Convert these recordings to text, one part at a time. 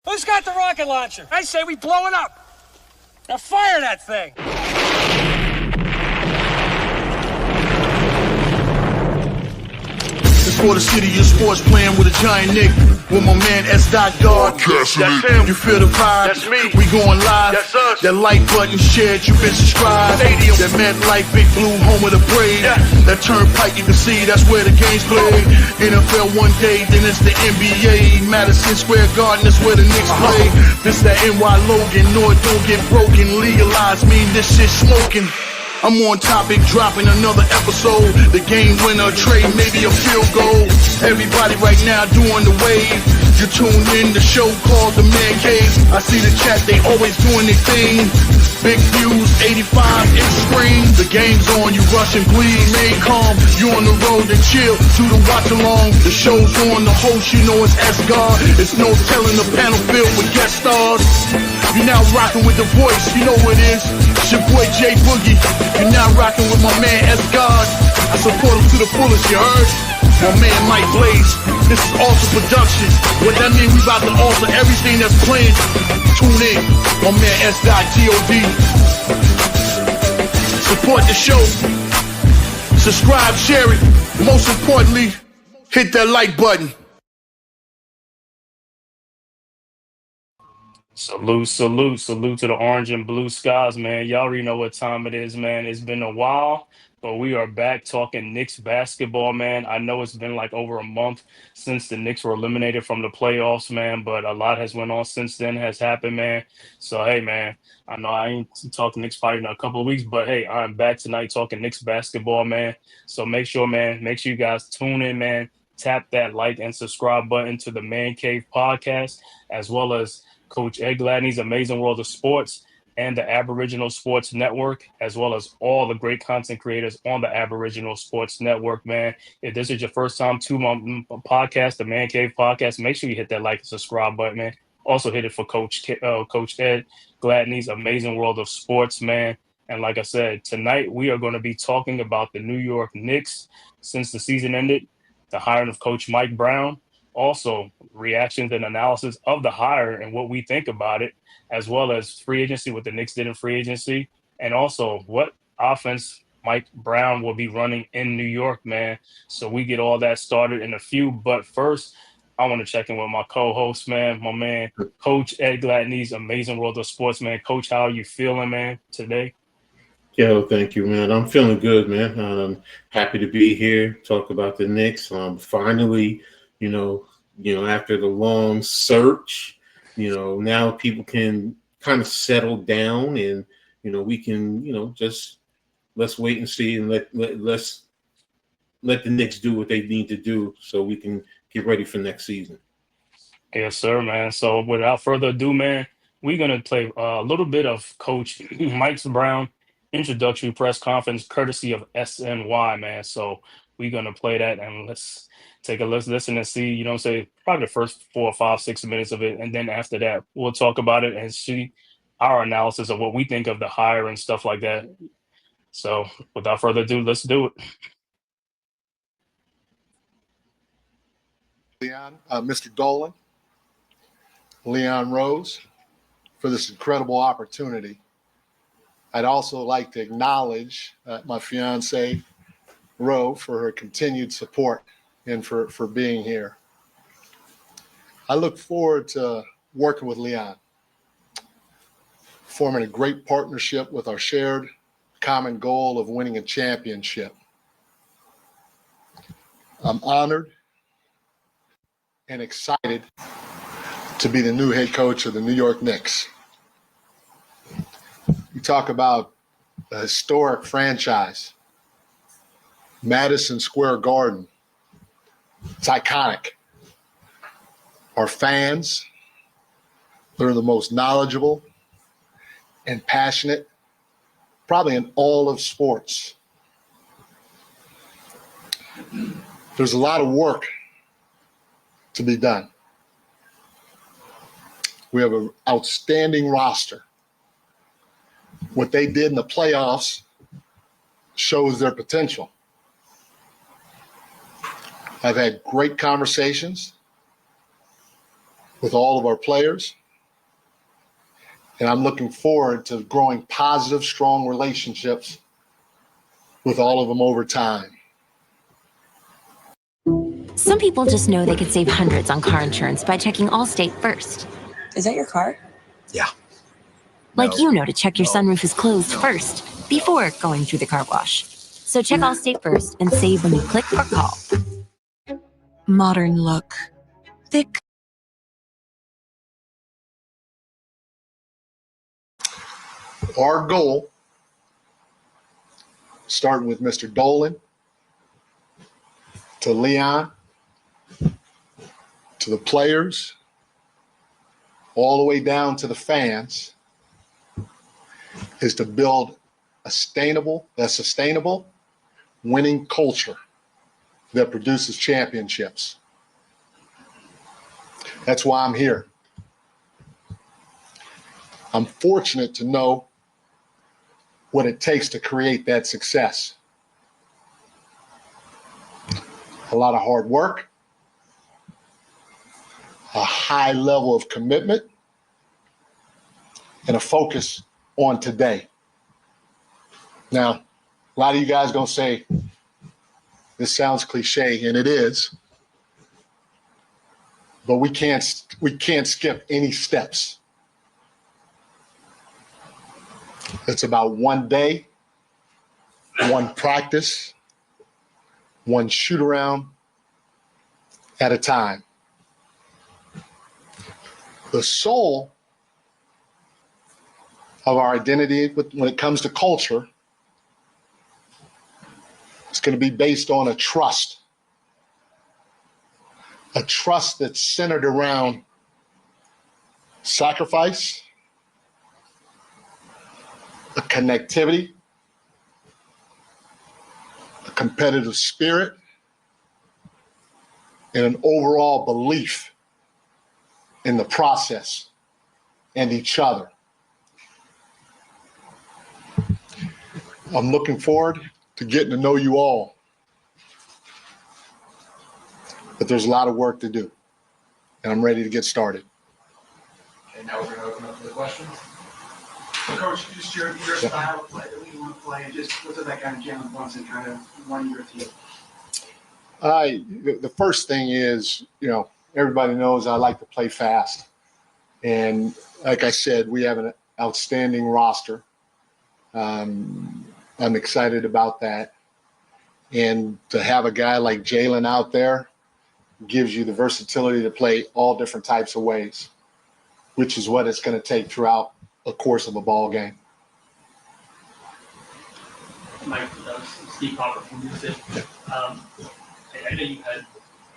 Who's got the rocket launcher? I say we blow it up. Now fire that thing. It's for the city of sports, playing with a giant Nick. With my man S. God. That's him. You feel the vibe? That's me. We going live. That's us. That like button shared, you been subscribed. Stadium. That MetLife, Big Blue, home of the Braves. Yeah. That turnpike, you can see that's where the game's played. NFL one day, then it's the NBA. Madison Square Garden, that's where the Knicks play. This that NY Logan, North don't get broken. Legalize, mean this shit smoking. I'm on topic, dropping another episode. The game winner, trade, maybe a field goal. Everybody right now doing the wave. You tune in, the show called The Man-Cave. I see the chat, they always doing their thing. Big views, 85 inch screen. The game's on, you rush and bleed. Remain calm, you on the road and chill. Do the watch along, the show's on. The host, you know it's S-God. It's no telling the panel filled with guest stars. You now rocking with the voice, you know what it is. It's your boy J Boogie. You now rocking with my man S-God. I support him to the fullest, you heard? My man Mike Blaze. This is Alter Production. What that mean, we about to alter everything that's playing. Tune in. My man S.G.O.D. Support the show. Subscribe, share it. Most importantly, hit that like button. Salute to the orange and blue skies, man. Y'all already know what time it is, man. It's been a while, but we are back talking Knicks basketball, man. I know it's been like over a month since the Knicks were eliminated from the playoffs, man, but a lot has went on since then has happened, man. So, hey, man, I know I ain't talking Knicks probably in a couple of weeks, but hey, I'm back tonight talking Knicks basketball, man. So make sure you guys tune in, man. Tap that like and subscribe button to the Man-Cave podcast, as well as Coach Ed Gladney's Amazing World of Sports and the Aboriginal Sports Network, as well as all the great content creators on the Aboriginal Sports Network, man. If this is your first time to my podcast, the Man-Cave podcast, make sure you hit that like and subscribe button, man. Also hit it for Coach Ed Gladney's Amazing World of Sports, man. And like I said, tonight we are going to be talking about the New York Knicks since the season ended, the hiring of Coach Mike Brown, also reactions and analysis of the hire and what we think about it, as well as free agency, what the Knicks did in free agency, and also what offense Mike Brown will be running in New York, man. So we get all that started in a few. But first, I want to check in with my co-host, man, my man, Coach Ed Gladney's Amazing World of Sports, man. Coach, how are you feeling, man, today? Yo, thank you, man. I'm feeling good, man. I'm happy to be here, talk about the Knicks. Finally, after the long search, now people can kind of settle down and, we can, just let's wait and see and let's let the Knicks do what they need to do so we can get ready for next season. Yes, sir, man. So without further ado, man, we're going to play a little bit of Coach Mike Brown introductory press conference courtesy of SNY, man. So we're going to play that and let's take a listen and see, probably the first 4 or 5, 6 minutes of it. And then after that, we'll talk about it and see our analysis of what we think of the hire and stuff like that. So without further ado, let's do it. Leon, Mr. Dolan, Leon Rose, for this incredible opportunity. I'd also like to acknowledge my fiance, Ro, for her continued support and for being here. I look forward to working with Leon, forming a great partnership with our shared common goal of winning a championship. I'm honored and excited to be the new head coach of the New York Knicks. You talk about a historic franchise, Madison Square Garden. It's iconic. Our fans, they're the most knowledgeable and passionate, probably in all of sports. There's a lot of work to be done. We have an outstanding roster. What they did in the playoffs shows their potential. I've had great conversations with all of our players. And I'm looking forward to growing positive, strong relationships with all of them over time. Some people just know they could save hundreds on car insurance by checking Allstate first. Is that your car? Yeah. Like you know to check your sunroof is closed first, before going through the car wash. So check Allstate first and save when you click or call. Modern look. Thick. Our goal, starting with Mr. Dolan, to Leon, to the players, all the way down to the fans, is to build a sustainable winning culture that produces championships. That's why I'm here. I'm fortunate to know what it takes to create that success. A lot of hard work, a high level of commitment, and a focus on today. Now, a lot of you guys gonna say, this sounds cliche, and it is, but we can't skip any steps. It's about one day, one practice, one shoot around at a time. The soul of our identity when it comes to culture, it's going to be based on a trust that's centered around sacrifice, a connectivity, a competitive spirit, and an overall belief in the process and each other. I'm looking forward to getting to know you all, but there's a lot of work to do, and I'm ready to get started. Okay, now we're going to open up to the questions. Coach, just your style of play that you want to play, and just what's it like on Jalen Brunson kind of running your team? The first thing is, everybody knows I like to play fast. And like I said, we have an outstanding roster. I'm excited about that. And to have a guy like Jalen out there gives you the versatility to play all different types of ways, which is what it's going to take throughout the course of a ball game. Mike, Steve Popper from Music. I know you had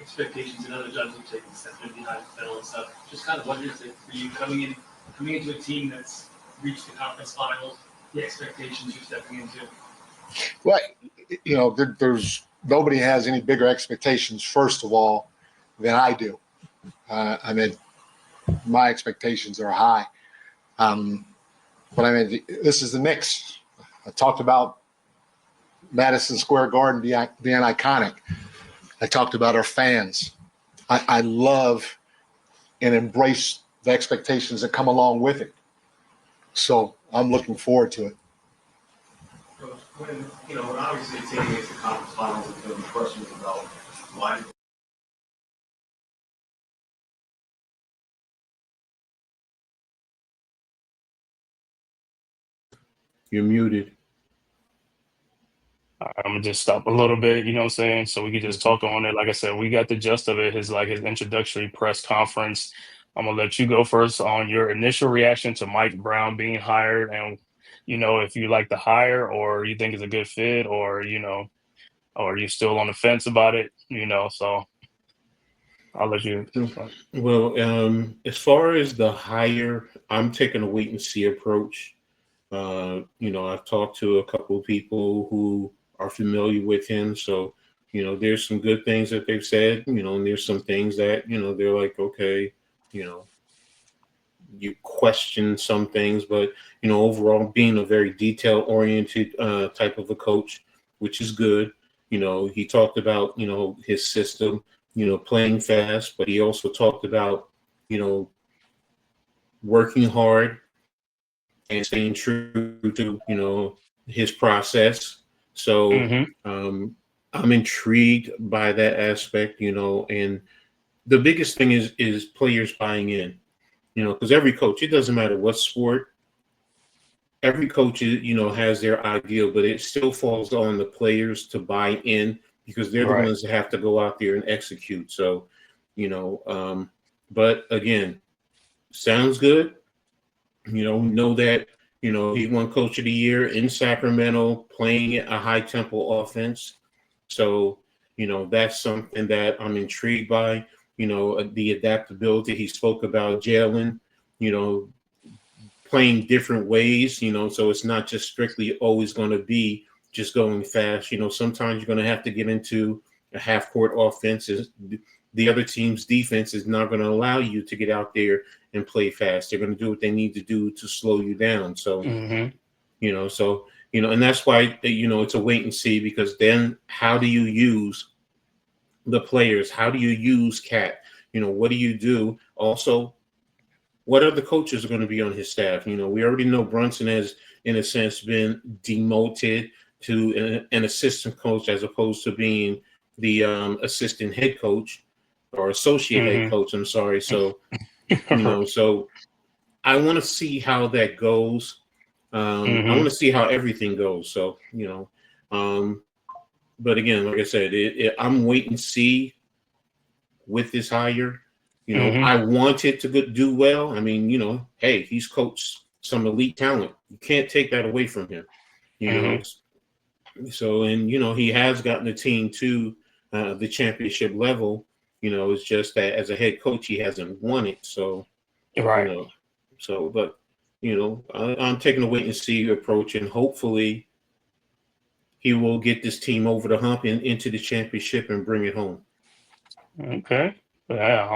expectations, and other judges have taken steps behind the fiddle and stuff. Just kind of what is it for you coming into a team that's reached the conference finals, the expectations you're stepping into? Well, there's nobody has any bigger expectations, first of all, than I do. My expectations are high. But this is the Knicks. I talked about Madison Square Garden being iconic. I talked about our fans. I love and embrace the expectations that come along with it. So I'm looking forward to it. When obviously a team makes the conference finals, there's going to be questions about why. You're muted. I'm gonna just stop a little bit, you know what I'm saying? So we can just talk on it. Like I said, we got the gist of it, his introductory press conference. I'm gonna let you go first on your initial reaction to Mike Brown being hired, and if you like the hire or you think it's a good fit, or or you still on the fence about it, so I'll let you. Well, as far as the hire, I'm taking a wait and see approach. I've talked to a couple of people who are familiar with him. So, there's some good things that they've said, and there's some things that, they're like, okay, you question some things, but, overall being a very detail oriented type of a coach, which is good. He talked about, his system, playing fast, but he also talked about, working hard and staying true to, his process. So Mm-hmm. I'm intrigued by that aspect, and the biggest thing is players buying in, because every coach, it doesn't matter what sport, every coach has their ideal, but it still falls on the players to buy in because they're the Right. ones that have to go out there and execute. So, but again, sounds good. Know that he won Coach of the Year in Sacramento, playing a high tempo offense. So that's something that I'm intrigued by. The adaptability he spoke about, Jalen. You know, playing different ways, so it's not just strictly always going to be just going fast. Sometimes you're going to have to get into a half court offense. The other team's defense is not going to allow you to get out there and play fast. They're going to do what they need to do to slow you down. So, Mm-hmm. and that's why, it's a wait and see, because then how do you use the players? How do you use Cat? What do you do? Also, what other coaches are going to be on his staff? We already know Brunson has, in a sense, been demoted to an assistant coach as opposed to being the assistant head coach or associate head Mm-hmm. coach. I'm sorry. So, so I want to see how that goes. I want Mm-hmm. to see how everything goes. So, but again, like I said, I'm waiting to see with this hire. Mm-hmm. I want it to do well. I mean, hey, he's coached some elite talent. You can't take that away from him. You Mm-hmm. know, so and he has gotten the team to the championship level. It's just that as a head coach, he hasn't won it. So you Right. know, but I'm taking a wait and see approach, and hopefully he will get this team over the hump and into the championship and bring it home. Okay. Yeah,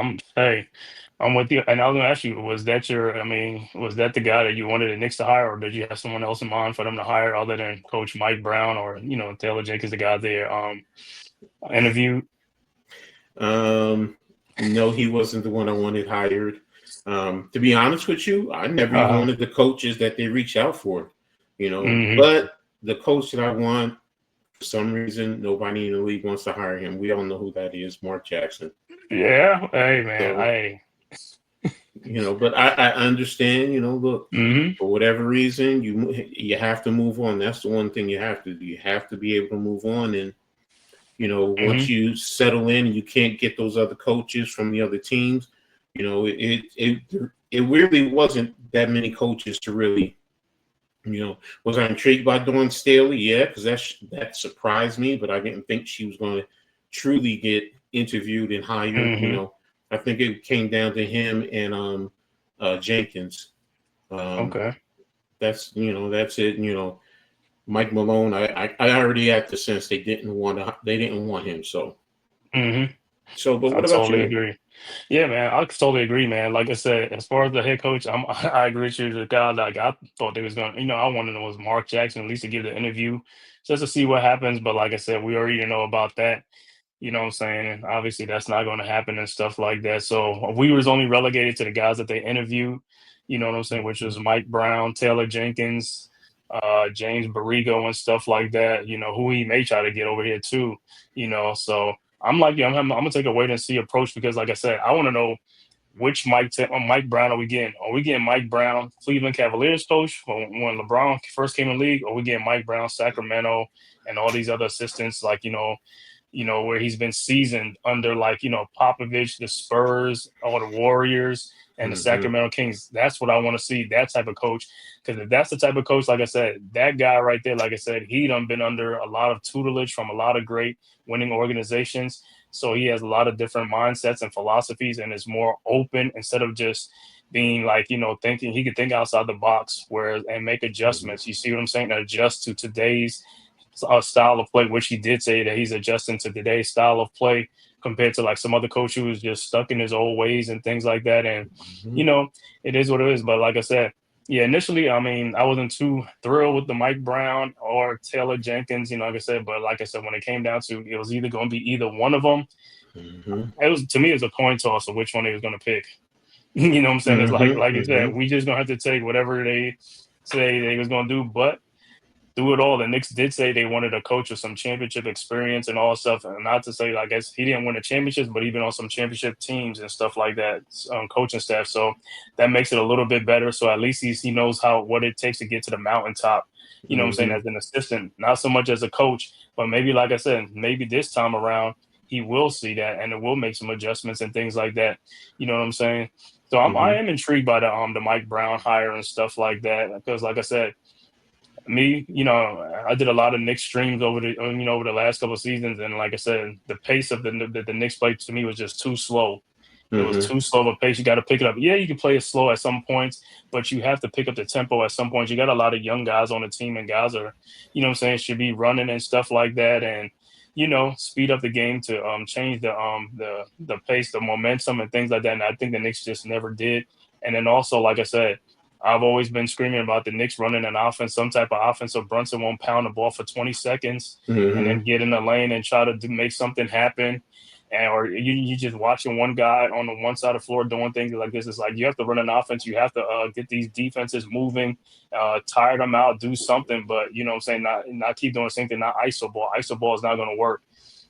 I'm with you. And I was gonna ask you, was that the guy that you wanted the Knicks to hire, or did you have someone else in mind for them to hire other than Coach Mike Brown or, Taylor Jenkins, the guy there interviewed? No, he wasn't the one I wanted hired. To be honest with you, I never even Uh-huh. wanted the coaches that they reach out for, Mm-hmm. but the coach that I want, for some reason, nobody in the league wants to hire him. We all know who that is, Mark Jackson. Yeah. Hey man. So, but I understand, look, Mm-hmm. for whatever reason, you have to move on. That's the one thing you have to do. You have to be able to move on. And, once Mm-hmm. you settle in and you can't get those other coaches from the other teams, it really wasn't that many coaches to really, was I intrigued by Dawn Staley? Yeah, because that surprised me, but I didn't think she was going to truly get interviewed and hired. Mm-hmm. I think it came down to him and Jenkins. Um, Okay. that's it. Mike Malone. I already had the sense they didn't want him. So Mm-hmm. but I what about totally you? agree. Yeah, man, I totally agree, man. Like I said, as far as the head coach, I agree with you. The guy, like I thought they was gonna, I wanted to was Mark Jackson at least to give the interview just to see what happens. But like I said, we already know about that. You know what I'm saying? And obviously that's not going to happen and stuff like that. So we was only relegated to the guys that they interviewed, you know what I'm saying, which was Mike Brown, Taylor Jenkins, James Barrigo and stuff like that, who he may try to get over here too, So I'm like, yeah, I'm gonna take a wait and see approach because like I said, I want to know which Mike Brown are we getting? Are we getting Mike Brown, Cleveland Cavaliers coach when LeBron first came in the league, or we getting Mike Brown, Sacramento, and all these other assistants like where he's been seasoned under like, Popovich, the Spurs, or the Warriors and the Mm-hmm. Sacramento Kings. That's what I want to see, that type of coach. Because if that's the type of coach, like I said, that guy right there, like I said, he done been under a lot of tutelage from a lot of great winning organizations. So he has a lot of different mindsets and philosophies and is more open instead of just being like, thinking he could think outside the box and make adjustments. You see what I'm saying? Adjust to today's style of play, which he did say that he's adjusting to today's style of play compared to like some other coach who was just stuck in his old ways and things like that. And, Mm-hmm. it is what it is. But like I said, yeah, initially, I mean, I wasn't too thrilled with the Mike Brown or Taylor Jenkins, like I said, but like I said, when it came down to it was either going to be either one of them. Mm-hmm. To me, it was a coin toss of which one he was going to pick. You know what I'm saying? It's like you said, Mm-hmm. we just gonna have to take whatever they say they was gonna do. But through it all, the Knicks did say they wanted a coach with some championship experience and all stuff. And not to say, I guess he didn't win the championships, but even on some championship teams and stuff like that, coaching staff. So that makes it a little bit better. So at least he knows what it takes to get to the mountaintop. You know what I'm saying? Mm-hmm. As an assistant, not so much as a coach, but maybe, like I said, maybe this time around he will see that and it will make some adjustments and things like that. You know what I'm saying? So I Mm-hmm. am intrigued by the Mike Brown hire and stuff like that because, like I said, me, I did a lot of Knicks streams over the last couple of seasons, and like I said, the pace of the Knicks play to me was just too slow. It was Mm-hmm. too slow of a pace. You got to pick it up. Yeah, you can play it slow at some points, but you have to pick up the tempo at some points. You got a lot of young guys on the team, and guys are, what I'm saying, should be running and stuff like that, and speed up the game to change the pace, the momentum, and things like that. And I think the Knicks just never did. And then also, like I said, I've always been screaming about the Knicks running an offense, some type of offense, so Brunson won't pound the ball for 20 seconds and Mm-hmm. then get in the lane and try to make something happen. Or you just watching one guy on the one side of the floor doing things like this. It's like you have to run an offense. You have to get these defenses moving, tire them out, do something. But, you know what I'm saying, not keep doing the same thing, not ISO ball. ISO ball is not going to work.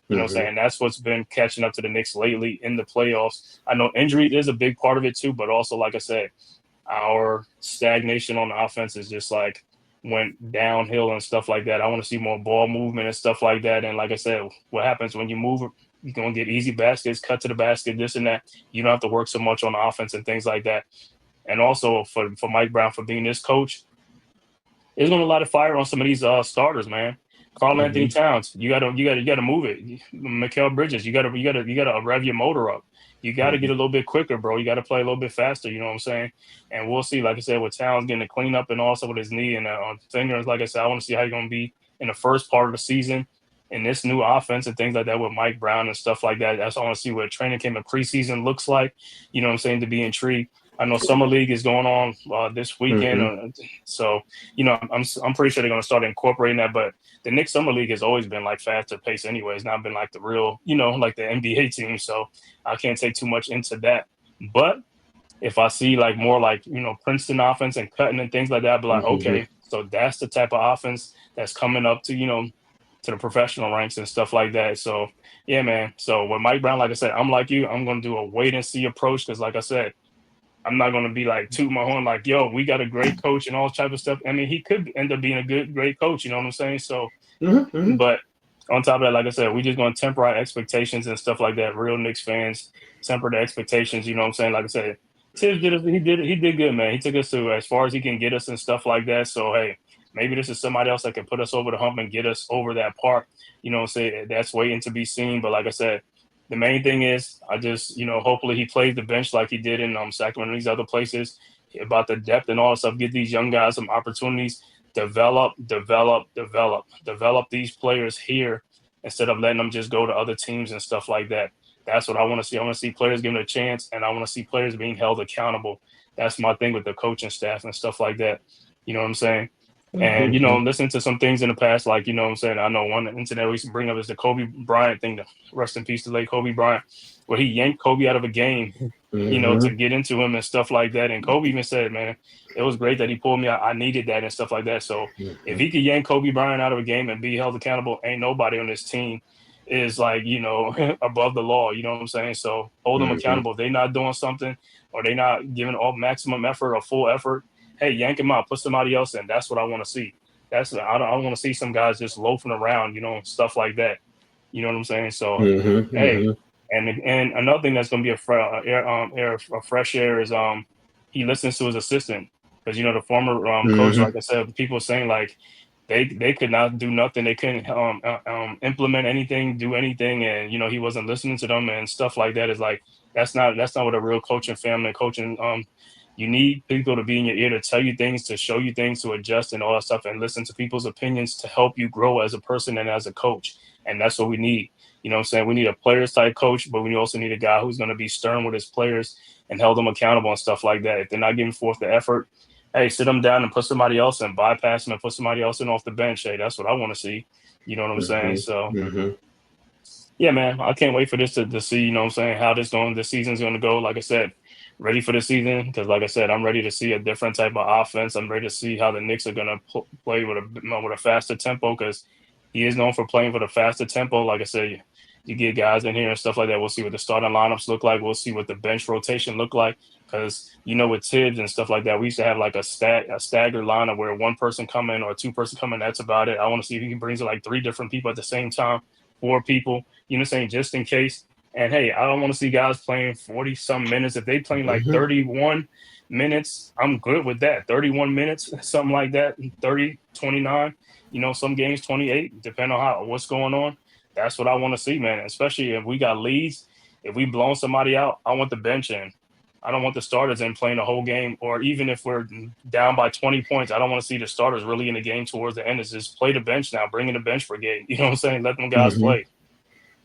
You know what I'm Mm-hmm. saying? That's what's been catching up to the Knicks lately in the playoffs. I know injury is a big part of it too, but also, like I said, our stagnation on the offense is just like went downhill and stuff like that. I want to see more ball movement and stuff like that. And like I said, what happens when you move, you're going to get easy baskets, cut to the basket, this and that. You don't have to work so much on the offense and things like that. And also for Mike Brown, for being this coach, it's going to light a fire on some of these starters, man. Carl Anthony Mm-hmm. Towns, you gotta move it. Mikal Bridges, you gotta rev your motor up. You gotta get a little bit quicker, bro. You gotta play a little bit faster. You know what I'm saying? And we'll see. Like I said, with Towns getting a cleanup and also with his knee and fingers, like I said, I want to see how he's gonna be in the first part of the season in this new offense and things like that with Mike Brown and stuff like that. That's I want to see what training camp and preseason looks like. You know what I'm saying? To be intrigued. I know summer league is going on this weekend, Mm-hmm. so I'm pretty sure they're going to start incorporating that. But the Knicks summer league has always been like faster pace anyway. It's not been like the real, like the NBA team. So I can't take too much into that. But if I see like more like, Princeton offense and cutting and things like that, I'll be like, Mm-hmm. okay, so that's the type of offense that's coming up to, to the professional ranks and stuff like that. So yeah, man. So with Mike Brown, like I said, I'm like you, I'm going to do a wait and see approach. Cause like I said, I'm not going to be like toot my horn, like, yo, we got a great coach and all type of stuff. I mean, he could end up being a great coach. You know what I'm saying? So, Mm-hmm. but on top of that, like I said, we just going to temper our expectations and stuff like that. Real Knicks fans temper the expectations. You know what I'm saying? Like I said, Tibbs he did good, man. He took us to as far as he can get us and stuff like that. So hey, maybe this is somebody else that can put us over the hump and get us over that part. You know what I'm saying? That's waiting to be seen. But like I said, the main thing is I just, hopefully he plays the bench like he did in Sacramento and these other places about the depth and all that stuff. Get these young guys some opportunities. Develop these players here instead of letting them just go to other teams and stuff like that. That's what I want to see. I want to see players given a chance, and I want to see players being held accountable. That's my thing with the coaching staff and stuff like that. You know what I'm saying? And, Mm-hmm. listen to some things in the past, like, what I'm saying, I know one incident we used to bring up is the Kobe Bryant thing, the rest in peace to late Kobe Bryant, where he yanked Kobe out of a game, to Mm-hmm. get into him and stuff like that. And Kobe even said, man, it was great that he pulled me out. I needed that and stuff like that. So if he could yank Kobe Bryant out of a game and be held accountable, ain't nobody on this team is like, above the law. You know what I'm saying? So hold them Mm-hmm. accountable. If they're not doing something or they're not giving all maximum effort or full effort, hey, yank him out, put somebody else in. That's what I want to see. I don't want to see some guys just loafing around, stuff like that. You know what I'm saying? So, Mm-hmm. hey, Mm-hmm. and another thing that's going to be a fresh air is he listens to his assistant because the former coach, Mm-hmm. like I said, people saying like they could not do nothing, they couldn't implement anything, do anything, and he wasn't listening to them and stuff like that. Is like that's not what a real coaching family coaching you need people to be in your ear to tell you things, to show you things, to adjust and all that stuff, and listen to people's opinions to help you grow as a person and as a coach. And that's what we need. You know what I'm saying? We need a players type coach, but we also need a guy who's going to be stern with his players and held them accountable and stuff like that. If they're not giving forth the effort, hey, sit them down and put somebody else in, bypass them and put somebody else in off the bench. Hey, that's what I want to see. You know what I'm saying? So Mm-hmm. yeah, man, I can't wait for this to see, you know what I'm saying, how this season's going to go. Like I said, ready for the season because, like I said, I'm ready to see a different type of offense. I'm ready to see how the Knicks are gonna play with a faster tempo because he is known for playing with a faster tempo. Like I said, you get guys in here and stuff like that. We'll see what the starting lineups look like. We'll see what the bench rotation look like because with Tibbs and stuff like that, we used to have like a staggered lineup where one person come in or two-person come in. That's about it. I want to see if he brings like three different people at the same time, four people. You know, what I'm saying, just in case. And hey, I don't want to see guys playing 40 some minutes. If they playing like 31 minutes, I'm good with that. 31 minutes, something like that, 30, 29, some games 28, depending on what's going on. That's what I want to see, man. Especially if we got leads, if we blown somebody out, I want the bench in. I don't want the starters in playing the whole game, or even if we're down by 20 points, I don't want to see the starters really in the game towards the end. It's just play the bench now, bring in the bench brigade. You know what I'm saying? Let them guys play.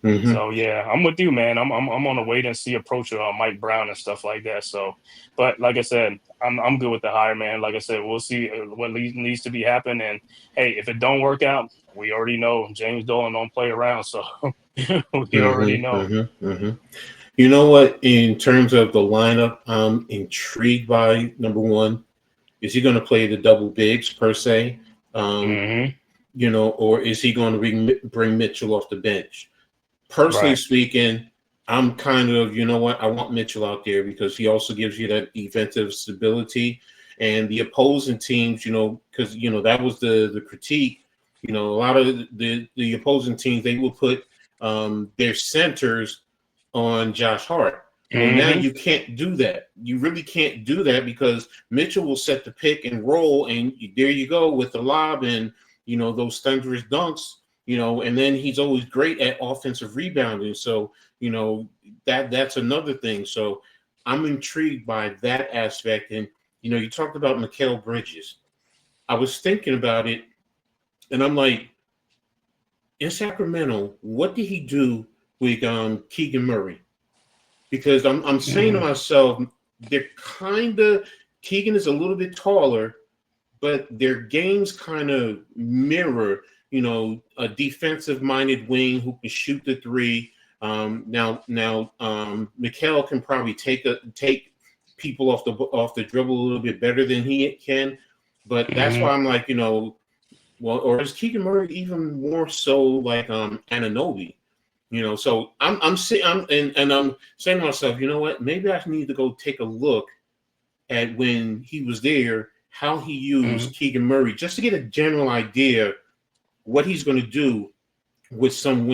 So yeah, I'm with you, man. I'm on a wait and see approach of Mike Brown and stuff like that. So, but like I said, I'm good with the hire, man. Like I said, we'll see what needs to be happening. And hey, if it don't work out, we already know James Dolan don't play around. So we already know. You know what? In terms of the lineup, I'm intrigued by number one. Is he going to play the double bigs per se? Or is he going to bring Mitchell off the bench? Personally speaking, I'm kind of, I want Mitchell out there because he also gives you that defensive stability. And the opposing teams, because, that was the critique. A lot of the opposing teams, they will put their centers on Josh Hart. Well, now you can't do that. You really can't do that because Mitchell will set the pick and roll, and there you go with the lob and, those thunderous dunks. And then he's always great at offensive rebounding. So, that's another thing. So I'm intrigued by that aspect. And, you talked about Mikal Bridges. I was thinking about it, and I'm like, in Sacramento, what did he do with Keegan Murray? Because I'm saying to myself, they're Keegan is a little bit taller, but their games kind of mirror a defensive-minded wing who can shoot the three. Now, Mikal can probably take people off the dribble a little bit better than he can, but that's why I'm like, or is Keegan Murray even more so like Anunoby? So I'm saying to myself, you know what? Maybe I need to go take a look at when he was there, how he used Keegan Murray, just to get a general idea what he's going to do with some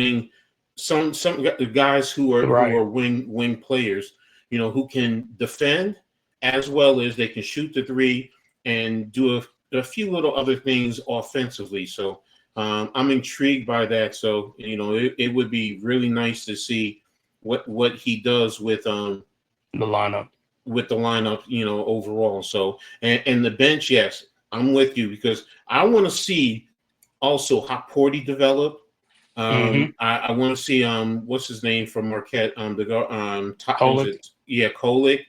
guys who are wing players, who can defend as well as they can shoot the three and do a few little other things offensively. So I'm intrigued by that. So it would be really nice to see what he does with the lineup. Overall. So and the bench, yes, I'm with you because I want to see also how Porty developed. I want to see what's his name from Marquette, Kolek. Kolek.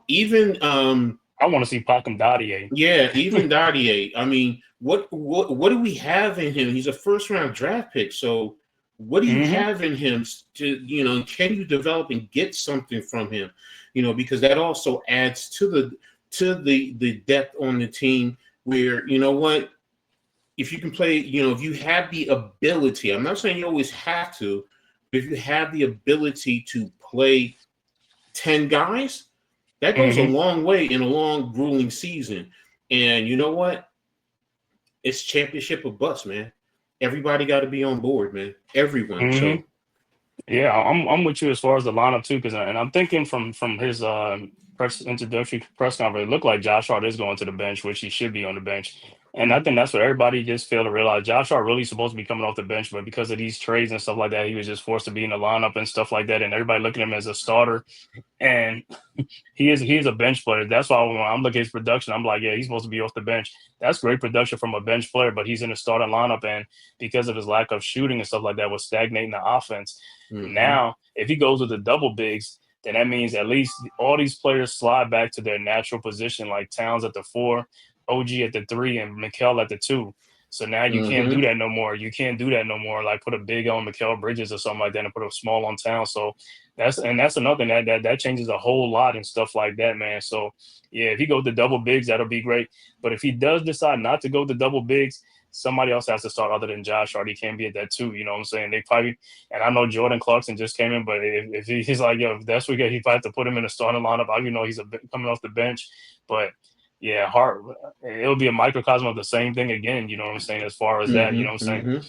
Even I want to see Pakim Dadier. Yeah, even Dadier. I mean, what do we have in him? He's a first round draft pick. So what do you have in him to, can you develop and get something from him? Because that also adds to the depth on the team where, if you can play, if you have the ability, I'm not saying you always have to, but if you have the ability to play 10 guys, that goes a long way in a long, grueling season. And you know what? It's championship or bust, man. Everybody got to be on board, man. Everyone. So, yeah, I'm with you as far as the lineup too, and I'm thinking from his introductory press conference, it looked like Josh Hart is going to the bench, which he should be on the bench. And I think that's what everybody just failed to realize. Josh Hart really supposed to be coming off the bench, but because of these trades and stuff like that, he was just forced to be in the lineup and stuff like that. And everybody looking at him as a starter. And he is a bench player. That's why when I'm looking at his production, I'm like, yeah, he's supposed to be off the bench. That's great production from a bench player, but he's in the starting lineup. And because of his lack of shooting and stuff like that, was stagnating the offense. Now, if he goes with the double bigs, then that means at least all these players slide back to their natural position, like Towns at the 4, OG at the 3, and Mikal at the 2. So now you can't do that no more. You can't do that no more. Like put a big on Mikal Bridges or something like that and put a small on Town. So that's another thing that changes a whole lot and stuff like that, man. So yeah, if he goes to double bigs, that'll be great. But if he does decide not to go to double bigs, somebody else has to start other than Josh Hart. He can't be at that too. You know what I'm saying? They probably, and I know Jordan Clarkson just came in, but if he's like, yo, if that's what he probably have to put him in the starting lineup. I know he's coming off the bench, but yeah, Hart, it'll be a microcosm of the same thing again. You know what I'm saying? As far as that, you know what I'm saying?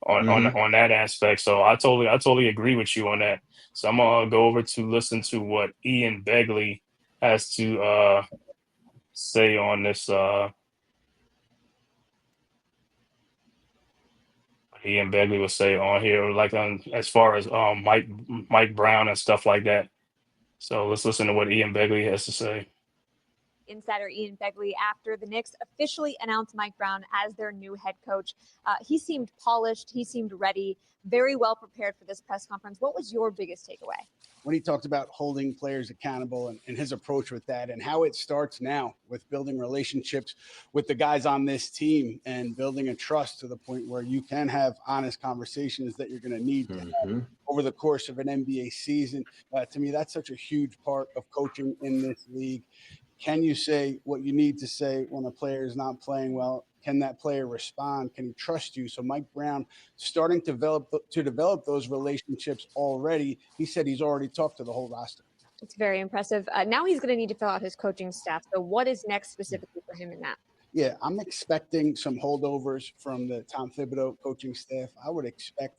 On that aspect. So I totally agree with you on that. So I'm gonna go over to listen to what Ian Begley has to say on this. Ian Begley will say on here, like as far as Mike Brown and stuff like that. So let's listen to what Ian Begley has to say. Insider Ian Begley after the Knicks officially announced Mike Brown as their new head coach. He seemed polished. He seemed ready, very well prepared for this press conference. What was your biggest takeaway? When he talked about holding players accountable and his approach with that and how it starts now with building relationships with the guys on this team and building a trust to the point where you can have honest conversations that you're going to need to have over the course of an NBA season. To me, that's such a huge part of coaching in this league. Can you say what you need to say when a player is not playing well? Can that player respond? Can he trust you? So Mike Brown starting to develop those relationships already. He said he's already talked to the whole roster. It's very impressive. Now he's going to need to fill out his coaching staff. So what is next specifically for him in that? Yeah, I'm expecting some holdovers from the Tom Thibodeau coaching staff. I would expect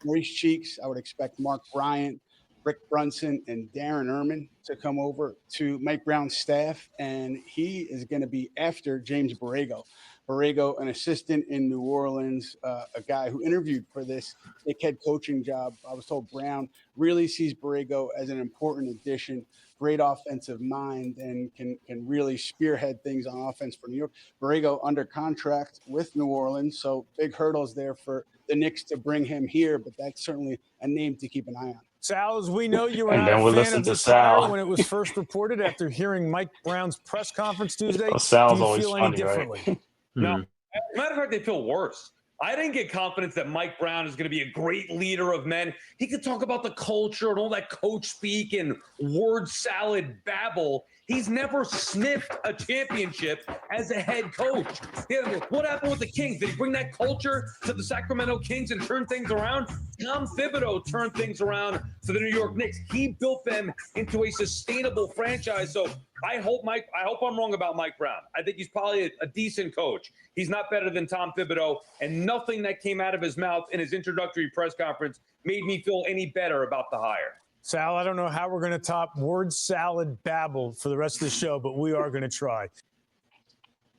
Maurice Cheeks. I would expect Mark Bryant, Rick Brunson, and Darren Erman to come over to Mike Brown's staff, and he is going to be after James Borrego. Borrego, an assistant in New Orleans, a guy who interviewed for this head coaching job. I was told Brown really sees Borrego as an important addition, great offensive mind, and can really spearhead things on offense for New York. Borrego under contract with New Orleans, so big hurdles there for the Knicks to bring him here, but that's certainly a name to keep an eye on. Sal, as we know, you were And not then a we'll fan listen of to this Sal. hire when it was first reported after hearing Mike Brown's press conference Tuesday. Well, Sal's Do you always feel funny, any differently? right? No. As a matter of fact, they feel worse. I didn't get confidence that Mike Brown is going to be a great leader of men. He could talk about the culture and all that coach speak and word salad babble. He's never sniffed a championship as a head coach. Yeah, what happened with the Kings? Did he bring that culture to the Sacramento Kings and turn things around? Tom Thibodeau turned things around for the New York Knicks. He built them into a sustainable franchise. So I hope I'm wrong about Mike Brown. I think he's probably a decent coach. He's not better than Tom Thibodeau, and nothing that came out of his mouth in his introductory press conference made me feel any better about the hire. Sal, I don't know how we're going to top word salad babble for the rest of the show, but we are going to try.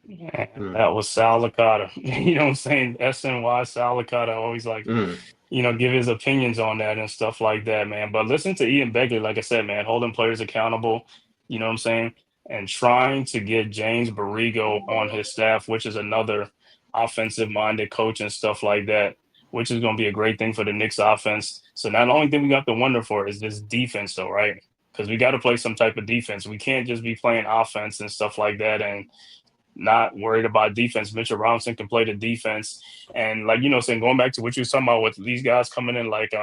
That was Sal Licata. You know what I'm saying? SNY Sal Licata always like, give his opinions on that and stuff like that, man. But listen to Ian Begley, like I said, man, holding players accountable, you know what I'm saying? And trying to get James Borrego on his staff, which is another offensive-minded coach and stuff like that, which is going to be a great thing for the Knicks offense. So now the only thing we got to wonder for is this defense, though, right? Because we got to play some type of defense. We can't just be playing offense and stuff like that and not worried about defense. Mitchell Robinson can play the defense. And, saying going back to what you were talking about with these guys coming in like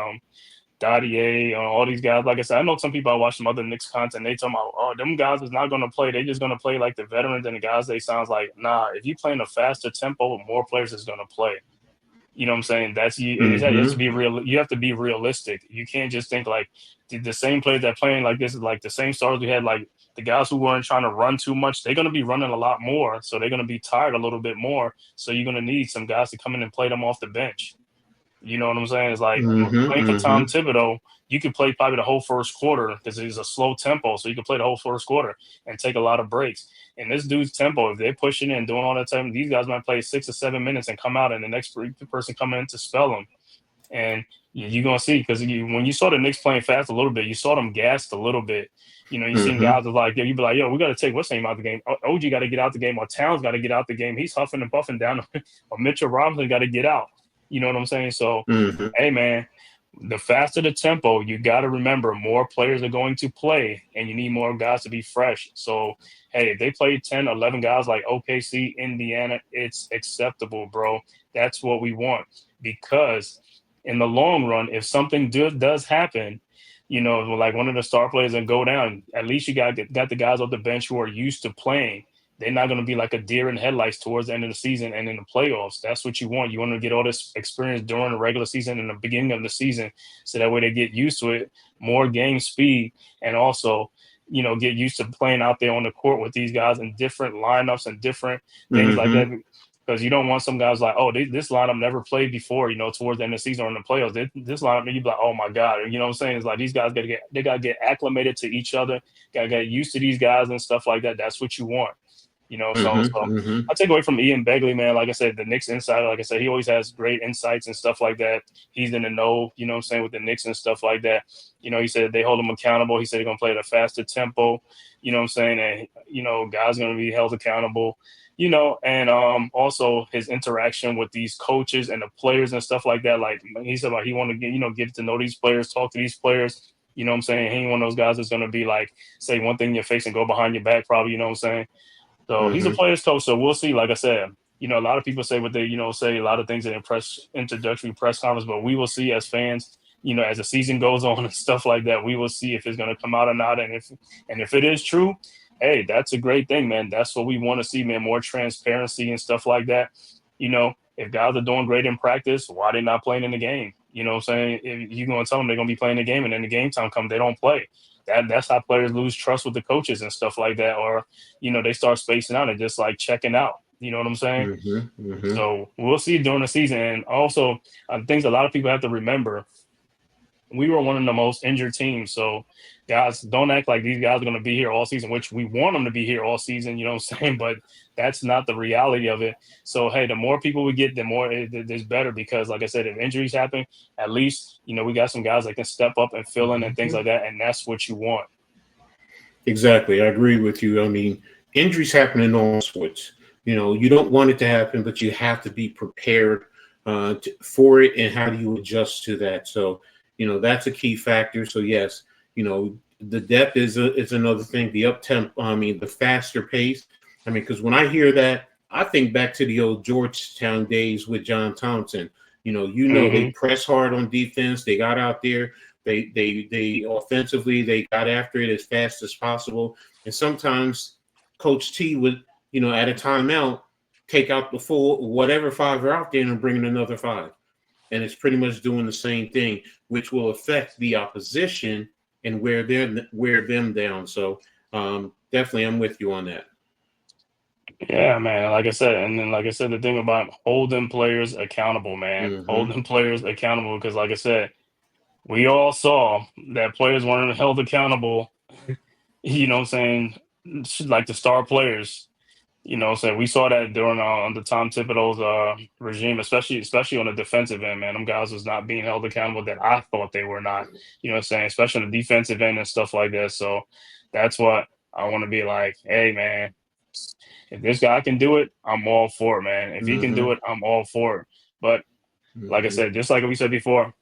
Dadier, all these guys. Like I said, I know some people I watch some other Knicks content. They talking about, oh, them guys is not going to play. They just going to play like the veterans and the guys. They sounds like, nah. If you playing a faster tempo, more players is going to play. You know what I'm saying? That's you. It has to be real. You have to be realistic. You can't just think like the same players that playing like this is like the same stars we had. Like the guys who weren't trying to run too much, they're going to be running a lot more. So they're going to be tired a little bit more. So you're going to need some guys to come in and play them off the bench. You know what I'm saying? It's like playing for Tom Thibodeau, you could play probably the whole first quarter because it's a slow tempo. So you can play the whole first quarter and take a lot of breaks. And this dude's tempo, if they're pushing in, doing all that time, these guys might play 6 or 7 minutes and come out and the next person come in to spell them. And you're going to see because when you saw the Knicks playing fast a little bit, you saw them gassed a little bit. You seen guys like, you'd be like, yo, we got to take what's name out the game. OG got to get out the game or Towns got to get out the game. He's huffing and puffing down or Mitchell Robinson got to get out. You know what I'm saying? So, hey, man, the faster the tempo, you got to remember more players are going to play and you need more guys to be fresh. So, hey, if they play 10, 11 guys like OKC, Indiana, it's acceptable, bro. That's what we want because in the long run, if something does happen, like one of the star players and go down, at least you got the guys off the bench who are used to playing. They're not going to be like a deer in headlights towards the end of the season and in the playoffs. That's what you want. You want to get all this experience during the regular season and the beginning of the season, so that way they get used to it, more game speed, and also, get used to playing out there on the court with these guys in different lineups and different things like that. Because you don't want some guys like, oh, this lineup never played before, towards the end of the season or in the playoffs. This lineup, you'd be like, oh my God. You know what I'm saying? It's like these guys got to get acclimated to each other, got to get used to these guys and stuff like that. That's what you want. So I take away from Ian Begley, man. Like I said, the Knicks insider, like I said, he always has great insights and stuff like that. He's in the know, with the Knicks and stuff like that. He said they hold him accountable. He said they're going to play at a faster tempo, and, guys going to be held accountable, and also his interaction with these coaches and the players and stuff like that. Like he said, he want to get to know these players, talk to these players. He ain't one of those guys that's going to be like, say one thing in your face and go behind your back, probably, So he's a player's coach, so we'll see. Like I said, a lot of people say what they, say a lot of things in introductory press conference, but we will see as fans, as the season goes on and stuff like that, we will see if it's going to come out or not. And if it is true, hey, that's a great thing, man. That's what we want to see, man, more transparency and stuff like that. If guys are doing great in practice, why they not playing in the game? You know what I'm saying? If you're going to tell them they're going to be playing the game and then the game time comes, they don't play. That's how players lose trust with the coaches and stuff like that. Or, they start spacing out and just like checking out. You know what I'm saying? So we'll see during the season. And also, things a lot of people have to remember, we were one of the most injured teams. So guys, don't act like these guys are going to be here all season, which we want them to be here all season, you know what I'm saying? But that's not the reality of it. So, hey, the more people we get, the more it's better because, like I said, if injuries happen, at least, we got some guys that can step up and fill in and things like that, and that's what you want. Exactly. I agree with you. I mean, injuries happen in all sports. You don't want it to happen, but you have to be prepared for it, and how do you adjust to that? So, that's a key factor. So, yes, the depth is another thing. The up-tempo, the faster pace. Because when I hear that, I think back to the old Georgetown days with John Thompson. They press hard on defense. They got out there. They offensively, they got after it as fast as possible. And sometimes Coach T would, at a timeout, take out the full whatever five are out there and bring in another five. And it's pretty much doing the same thing, which will affect the opposition and wear them down. So definitely, I'm with you on that. Yeah, man. Like I said, the thing about holding players accountable, man, holding players accountable, because like I said, we all saw that players weren't held accountable. You know what I'm saying? Like the star players. So we saw that during the Tom Thibodeau's regime, especially on the defensive end, man. Them guys was not being held accountable that I thought they were not, you know what I'm saying, especially on the defensive end and stuff like that. So that's what I want to be like, hey, man, if this guy can do it, I'm all for it, man. If he can do it, I'm all for it. But like I said, just like we said before,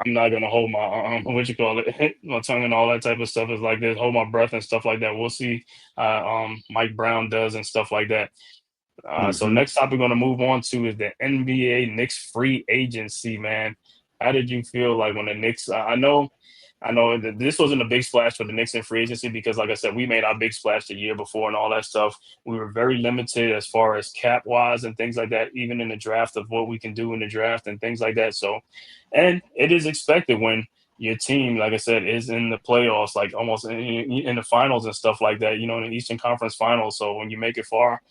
I'm not gonna hold my my tongue and all that type of stuff is like this, hold my breath and stuff like that. We'll see Mike Brown does and stuff like that. So next topic we're gonna move on to is the NBA Knicks free agency, man. How did you feel like when the Knicks I know that this wasn't a big splash for the Knicks in free agency because, like I said, we made our big splash the year before and all that stuff. We were very limited as far as cap-wise and things like that, even in the draft of what we can do in the draft and things like that. So, and it is expected when your team, like I said, is in the playoffs, like almost in the finals and stuff like that, in the Eastern Conference Finals. So when you make it far,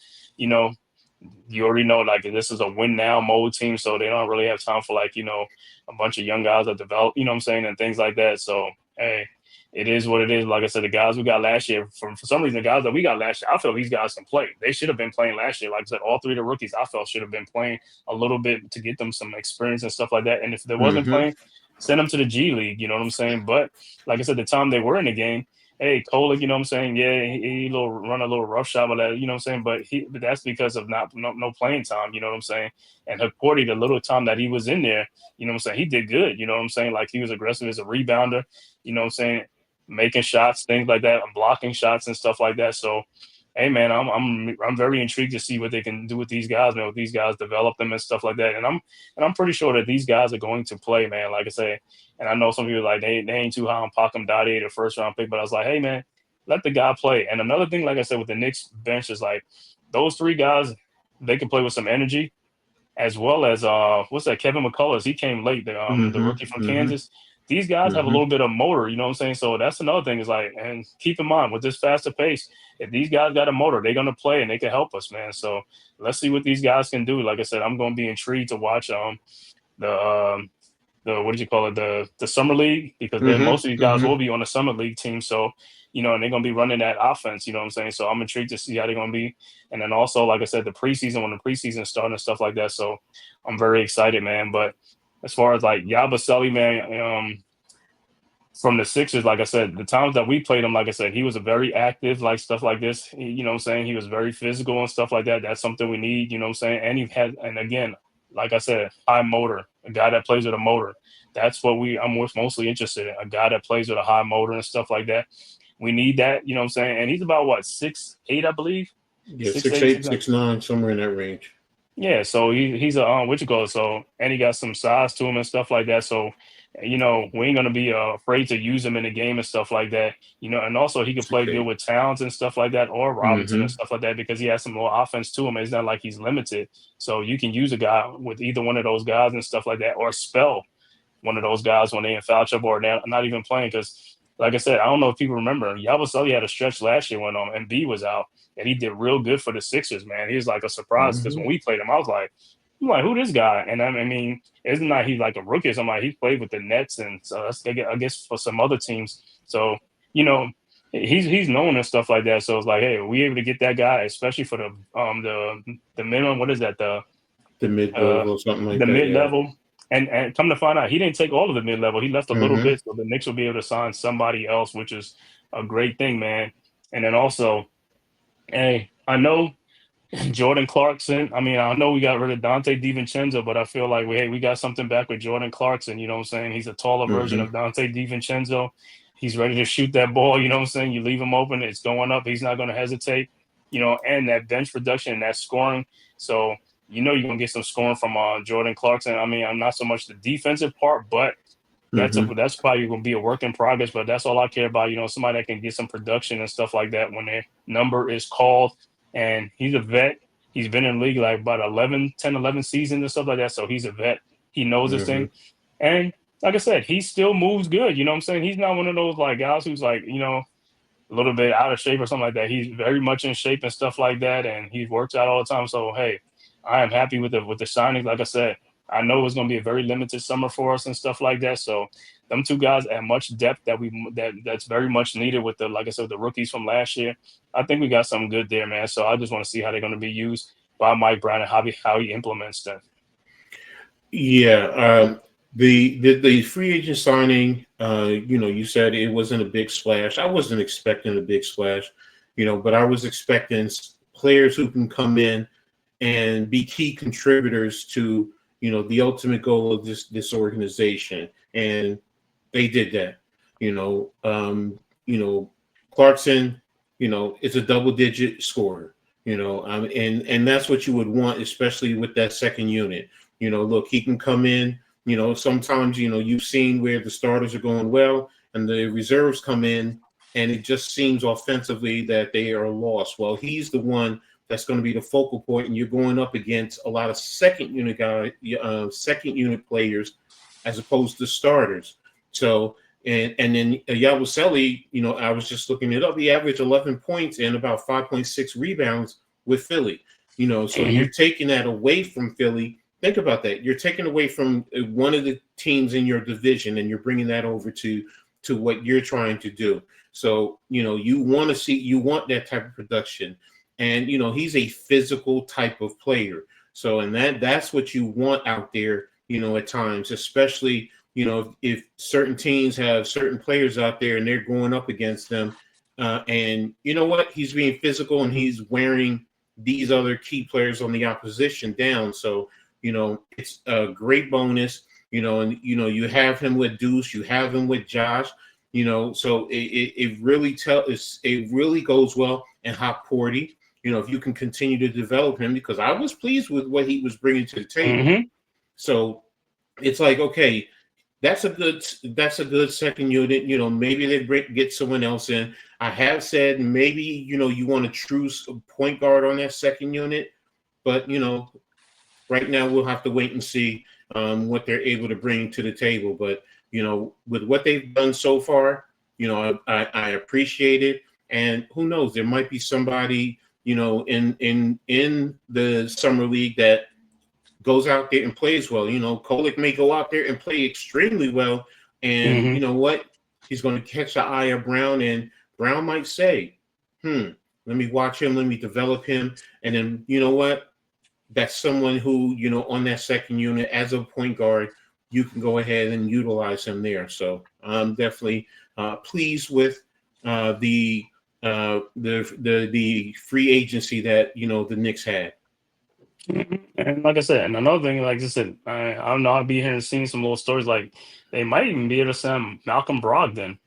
you already know, like, this is a win-now mode team, so they don't really have time for, like, a bunch of young guys that develop, what I'm saying, and things like that. So, hey, it is what it is. Like I said, the guys we got last year, for some reason, the guys that we got last year, I feel these guys can play. They should have been playing last year. Like I said, all three of the rookies, I felt should have been playing a little bit to get them some experience and stuff like that. And if they wasn't playing, send them to the G League, you know what I'm saying? But, like I said, the time they were in the game, hey, Kolek, you know what I'm saying? Yeah, he run a little rough shot with that, you know what I'm saying? But that's because of no playing time, you know what I'm saying? And Hakordi, the little time that he was in there, you know what I'm saying? He did good, you know what I'm saying? Like he was aggressive as a rebounder, you know what I'm saying? Making shots, things like that, blocking shots and stuff like that. So, hey man, I'm very intrigued to see what they can do with these guys, man. With these guys, develop them and stuff like that. And I'm pretty sure that these guys are going to play, man. Like I say, and I know some people are like they ain't too high on Pakham Dade, the first round pick, but I was like, hey man, let the guy play. And another thing, like I said, with the Knicks bench is like those three guys, they can play with some energy, as well as what's that? Kevin McCullers. He came late, the Mm-hmm. rookie from Mm-hmm. Kansas. These guys have a Mm-hmm. little bit of motor, you know what I'm saying? So that's another thing is like, and keep in mind with this faster pace, if these guys got a motor, they're gonna play and they can help us, man. So let's see what these guys can do. Like I said, I'm gonna be intrigued to watch the what did you call it, the summer league, because then most of these Mm-hmm. guys Mm-hmm. will be on the summer league team. So and they're gonna be running that offense. You know what I'm saying? So I'm intrigued to see how they're gonna be. And then also, like I said, the preseason when the preseason starting and stuff like that. So I'm very excited, man. But as far as like Yabusele, man, from the Sixers, like I said, the times that we played him, like I said, he was a very active, like stuff like this. You know what I'm saying? He was very physical and stuff like that. That's something we need, you know what I'm saying? And he had, and again, like I said, high motor, a guy that plays with a motor. That's what I'm mostly interested in. A guy that plays with a high motor and stuff like that. We need that, you know what I'm saying? And he's about what, 6'8", I believe? Yeah, 6'8", 6'8", 6'9". 6'9", somewhere in that range. Yeah, so he's a what you call it, so and he got some size to him and stuff like that. So we ain't gonna be afraid to use him in the game and stuff like that. And also he could It's play good okay. with Towns and stuff like that, or Robinson and Mm-hmm. stuff like that, because he has some more offense to him. It's not like he's limited. So you can use a guy with either one of those guys and stuff like that, or spell one of those guys when they in foul trouble or they're not even playing. Because, like I said, I don't know if people remember, Yabusele had a stretch last year when Embiid was out, and he did real good for the Sixers, man. He was like a surprise because Mm-hmm. when we played him, I'm like, who this guy? And I mean, isn't that he's like a rookie or something? Like, he played with the Nets, and so that's, I guess for some other teams. So, you know, he's known and stuff like that. So it's like, hey, are we able to get that guy, especially for the minimum? What is that? The mid Uh, level or something like the that. mid Yeah. level. And come to find out, he didn't take all of the mid level. He left a little Mm-hmm. bit, so the Knicks will be able to sign somebody else, which is a great thing, man. And then also, hey, I know Jordan Clarkson. I mean, I know we got rid of Dante DiVincenzo, but I feel like we got something back with Jordan Clarkson. You know what I'm saying? He's a taller version Mm-hmm. of Dante DiVincenzo. He's ready to shoot that ball. You know what I'm saying? You leave him open, it's going up. He's not going to hesitate. And that bench production and that scoring. So you're gonna get some scoring from Jordan Clarkson. I mean, I'm not so much the defensive part, but Mm-hmm. that's probably gonna be a work in progress. But that's all I care about. Somebody that can get some production and stuff like that when their number is called. And he's a vet. He's been in the league like about 11 seasons and stuff like that. So he's a vet. He knows his Mm-hmm. thing. And like I said, he still moves good. You know what I'm saying? He's not one of those like guys who's like, a little bit out of shape or something like that. He's very much in shape and stuff like that, and he works out all the time. So hey, I am happy with the signings. Like I said, I know it's going to be a very limited summer for us and stuff like that. So them two guys add much depth that's very much needed with like I said, the rookies from last year. I think we got something good there, man. So I just want to see how they're going to be used by Mike Brown and how he implements them. Yeah. The free agent signing, you said it wasn't a big splash. I wasn't expecting a big splash, but I was expecting players who can come in and be key contributors to, the ultimate goal of this organization. And they did that. You know, Clarkson, is a double-digit scorer. And that's what you would want, especially with that second unit. Look, he can come in. Sometimes you've seen where the starters are going well, and the reserves come in, and it just seems offensively that they are lost. Well, he's the one that's going to be the focal point, and you're going up against a lot of second unit players as opposed to starters. So, and then Yabusele, I was just looking it up. He averaged 11 points and about 5.6 rebounds with Philly. So you're taking that away from Philly. Think about that. You're taking away from one of the teams in your division, and you're bringing that over to what you're trying to do. So, you want that type of production. And, he's a physical type of player. So, and that's what you want out there, at times, especially, if certain teams have certain players out there and they're going up against them, And you know what? He's being physical and he's wearing these other key players on the opposition down. So, it's a great bonus, and, you have him with Deuce, you have him with Josh, so it really goes well in Hop Porty, if you can continue to develop him, because I was pleased with what he was bringing to the table. Mm-hmm. So it's like, okay, that's a good second unit. Maybe they get someone else in. I have said maybe you want to choose a point guard on that second unit, but right now we'll have to wait and see what they're able to bring to the table. But with what they've done so far, I appreciate it. And who knows, there might be somebody in the summer league that goes out there and plays well. Kolek may go out there and play extremely well, and you know what? He's going to catch the eye of Brown, and Brown might say, let me watch him, let me develop him. And then, you know what? That's someone who, on that second unit as a point guard, you can go ahead and utilize him there. So I'm definitely pleased with the free agency that, the Knicks had. And like I said, and another thing, like I said, I don't know, I'll be here and seeing some little stories like they might even be able to send Malcolm Brogdon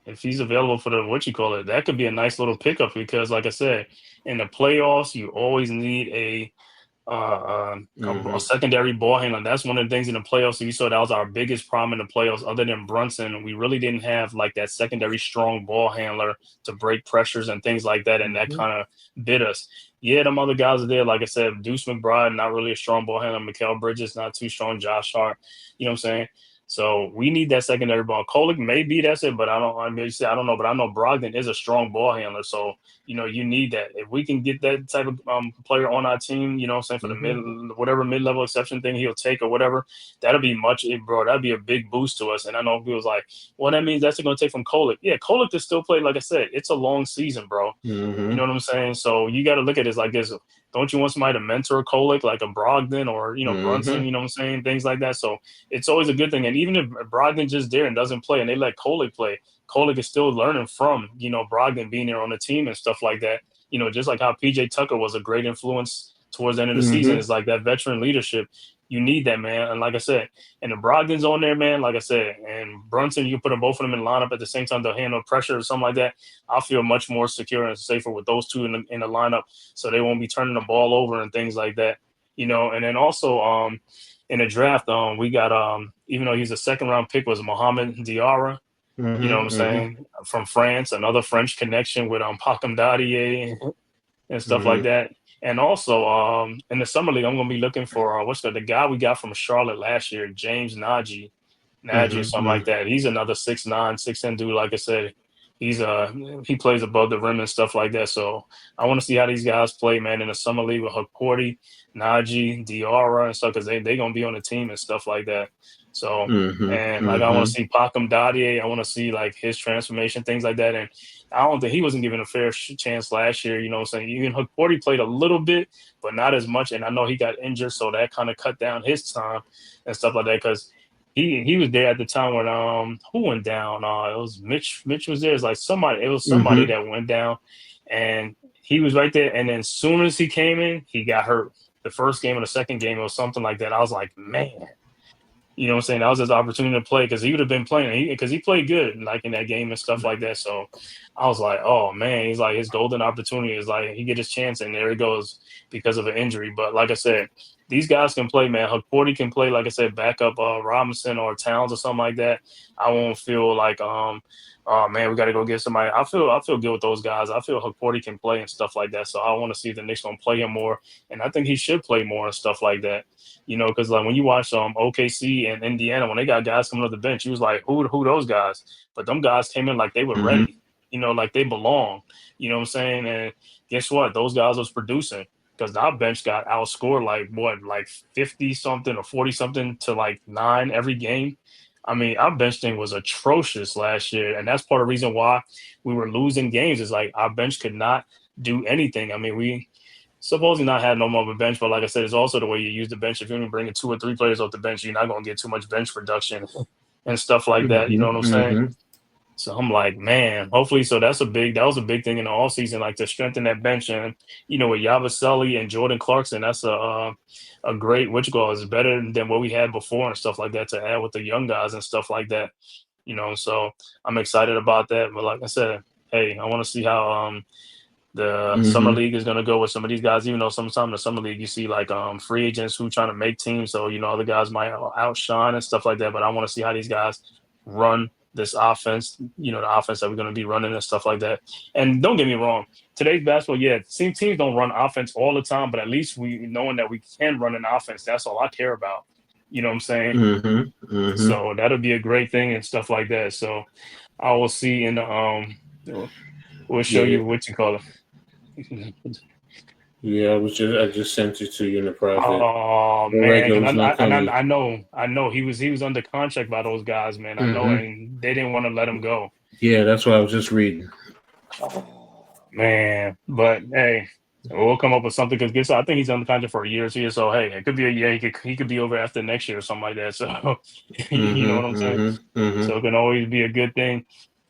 if he's available for the that could be a nice little pickup, because like I said, in the playoffs you always need a secondary ball handler. That's one of the things in the playoffs. So you saw that was our biggest problem in the playoffs. Other than Brunson, we really didn't have like that secondary strong ball handler to break pressures and things like that, and that kind of bit us. Yeah, them other guys are there. Like I said, Deuce McBride, not really a strong ball handler. Mikal Bridges, not too strong. Josh Hart, you know what I'm saying? So we need that secondary ball. Kolek maybe that's it, but I don't know. But I know Brogdon is a strong ball handler, so you need that. If we can get that type of player on our team, you know what I'm saying, for the mid-level exception thing he'll take or whatever, that'll be that'd be a big boost to us. And I know people's like, well, that means that's going to take from Kolek. Yeah, Kolek to still play. Like I said, it's a long season, bro. You know what I'm saying? So you got to look at it like this. Don't you want somebody to mentor Kolek, like a Brogdon or Brunson? You know what I'm saying? Things like that. So it's always a good thing. And even if Brogdon just there and doesn't play, and they let Kolek play, Kolek is still learning from Brogdon being there on the team and stuff like that. Just like how PJ Tucker was a great influence towards the end of the season. It's like that veteran leadership. You need that, man. And like I said, and the Brogdon's on there, man, like I said, and Brunson, you can put them both of them in lineup at the same time to handle pressure or something like that. I'll feel much more secure and safer with those two in the lineup, so they won't be turning the ball over and things like that. And then also in the draft, we got even though he's a second-round pick, was Mohamed Diarra. You know what I'm saying? From France, another French connection with Pacom Dadier and stuff like that. And also in the summer league, I'm going to be looking for the guy we got from Charlotte last year, James Nagy or something like that. He's another 6'9", 6'10" dude. Like I said, he plays above the rim and stuff like that. So I want to see how these guys play, man, in the summer league with Porty, Nagy, Diarra and stuff, because they're going to be on the team and stuff like that. So, and like I want to see Pacom Dadier. I want to see like his transformation, things like that. And I don't think he wasn't given a fair chance last year. You know what I'm saying? Even Porty played a little bit, but not as much. And I know he got injured, so that kind of cut down his time and stuff like that, because he was there at the time when who went down? It was Mitch. Mitch was there. It was somebody that went down, and he was right there. And then as soon as he came in, he got hurt. The first game or the second game, it was something like that. I was like, man. You know what I'm saying? That was his opportunity to play, because he would have been playing, because he played good like in that game and stuff like that. So I was like, oh man, he's like, his golden opportunity is like he get his chance, and there he goes because of an injury. But like I said, these guys can play, man. Porty can play, like I said, back up Robinson or Towns or something like that. I won't feel like oh man, we got to go get somebody. I feel good with those guys. I feel Porty can play and stuff like that. So I want to see if the Knicks gonna play him more, and I think he should play more and stuff like that. Because like when you watch OKC and Indiana, when they got guys coming off the bench, you was like, who those guys? But them guys came in like they were ready, like they belong. You know what I'm saying? And guess what? Those guys was producing, because our bench got outscored like 50 something or 40 something to like 9 every game. I mean, our bench thing was atrocious last year, and that's part of the reason why we were losing games. Is like our bench could not do anything. I mean, we supposedly not had no more of a bench, but like I said, it's also the way you use the bench. If you're bringing 2 or 3 players off the bench, you're not going to get too much bench production and stuff like that. You know what I'm saying? So I'm like, man, hopefully. So that was a big thing in the offseason, like to strengthen that bench. And, with Yabusele and Jordan Clarkson, that's a great, what you call it, is better than what we had before and stuff like that to add with the young guys and stuff like that. So I'm excited about that. But like I said, hey, I want to see how the summer Mm-hmm. league is going to go with some of these guys, even though sometimes in the summer league you see like free agents who trying to make teams. So, other guys might outshine and stuff like that. But I want to see how these guys run this offense, the offense that we're going to be running and stuff like that. And don't get me wrong, today's basketball, yeah, teams don't run offense all the time, but at least we knowing that we can run an offense, that's all I care about. You know what I'm saying? Mm-hmm. Mm-hmm. So that'll be a great thing and stuff like that. So I will see in the we'll show Yeah. you what you call it. Yeah, I just sent it to you in the private. Oh man, Borrego's because not coming. I know he was under contract by those guys, man. I know, Mm-hmm. and they didn't want to let him go. Yeah, that's what I was just reading. Man, but hey, we'll come up with something because I think he's under contract for a year or 2 years. So hey, it could be a year. He could be over after next year or something like that. So you know what I'm Mm-hmm. saying. Mm-hmm. Mm-hmm. So it can always be a good thing.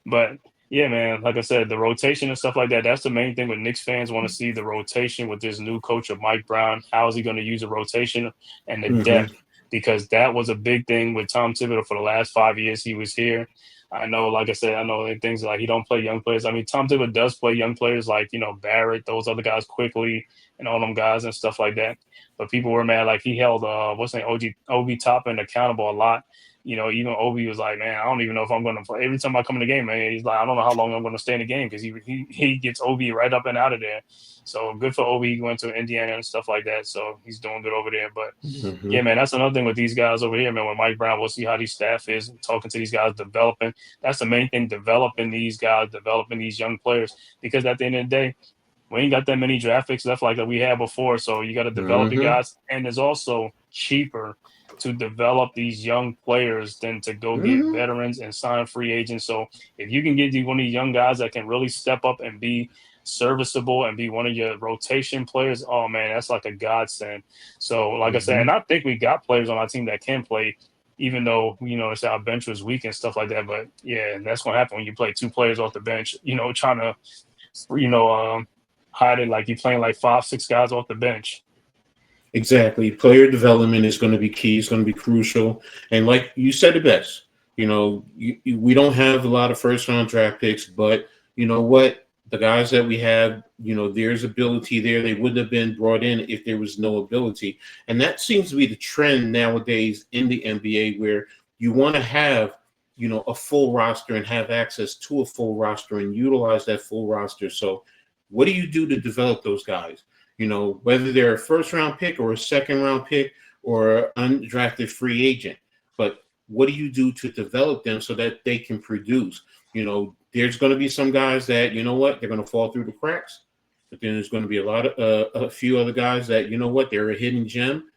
But yeah, man, like I said, the rotation and stuff like that, that's the main thing with Knicks fans want to see the rotation with this new coach of Mike Brown. How is he going to use the rotation and the Mm-hmm. depth? Because that was a big thing with Tom Thibodeau for the last 5 years he was here. I know, like I said, I know things like he don't play young players. I mean, Tom Thibodeau does play young players like, Barrett, those other guys quickly and all them guys and stuff like that. But people were mad like he held what's his name, Obi Toppin accountable a lot. Even Obi was like, man, I don't even know if I'm going to play. Every time I come in the game, man, he's like, I don't know how long I'm going to stay in the game because he gets Obi right up and out of there. So good for Obi. He went to Indiana and stuff like that. So he's doing good over there. But Mm-hmm. yeah, man, that's another thing with these guys over here, man. With Mike Brown, we'll see how these staff is talking to these guys, developing. That's the main thing, developing these guys, developing these young players. Because at the end of the day, we ain't got that many draft picks left like that we had before. So you got to develop the Mm-hmm. guys. And it's also cheaper to develop these young players than to go get Mm-hmm. veterans and sign free agents. So if you can get one of these young guys that can really step up and be serviceable and be one of your rotation players, oh man, that's like a godsend. So like I said, and I think we got players on our team that can play, even though it's our bench was weak and stuff like that. But yeah, and that's gonna happen when you play two players off the bench, trying to hide it like you're playing like 5-6 guys off the bench. Exactly. Player development is going to be key. It's going to be crucial. And like you said it best, we don't have a lot of first round draft picks, but you know what? The guys that we have, there's ability there. They wouldn't have been brought in if there was no ability. And that seems to be the trend nowadays in the NBA where you want to have, a full roster and have access to a full roster and utilize that full roster. So what do you do to develop those guys? Whether they're a first round pick or a second round pick or an undrafted free agent. But what do you do to develop them so that they can produce? There's going to be some guys that, they're going to fall through the cracks. But then there's going to be a few other guys that, they're a hidden gem.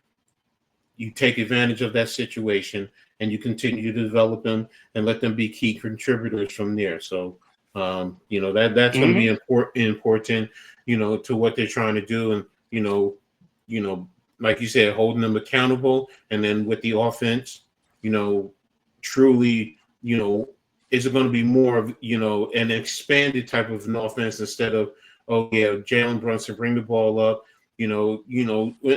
You take advantage of that situation and you continue to develop them and let them be key contributors from there. So, that's going to be important, to what they're trying to do. And, like you said, holding them accountable. And then with the offense, truly, is it going to be more of, an expanded type of an offense instead of, oh yeah, Jalen Brunson, bring the ball up.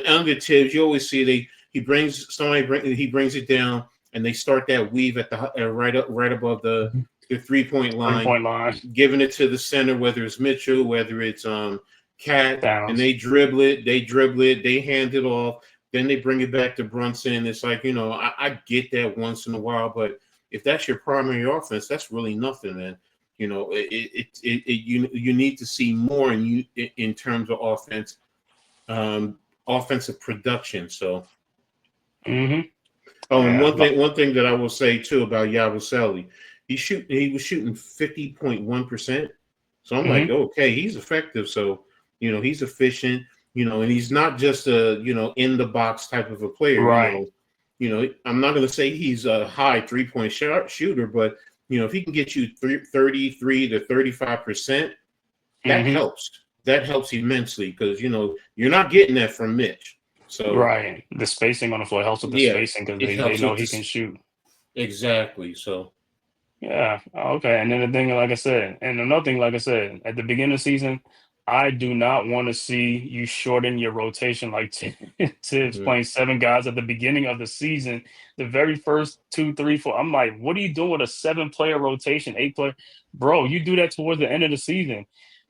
Under Tibbs, you always see he brings it down and they start that weave at the right above the 3-point line, 3-point line, giving it to the center, whether it's Mitchell, whether it's Cat, Downs. and they dribble it, they hand it off, then they bring it back to Brunson. It's like, I get that once in a while, but if that's your primary offense, that's really nothing, man. You need to see more in terms of offense, offensive production. So, Oh, and one thing that I will say too about Yabusele, he was shooting 50.1%. So I'm like, okay, he's effective. So, he's efficient, and he's not just a, in the box type of a player. Right. I'm not going to say he's a high 3-point shooter, but if he can get you 33 to 35%, that helps. That helps immensely because you're not getting that from Mitch. So right, the spacing on the floor helps with the spacing because they know he can shoot. Exactly. So Yeah. Okay. And then the thing, like I said, and another thing, like I said, at the beginning of the season, I do not want to see you shorten your rotation like Tibbs Mhm. playing 7 guys at the beginning of the season. The very first 2, 3, 4. I'm like, what are you doing with a 7-player rotation, 8-player? Bro, you do that towards the end of the season.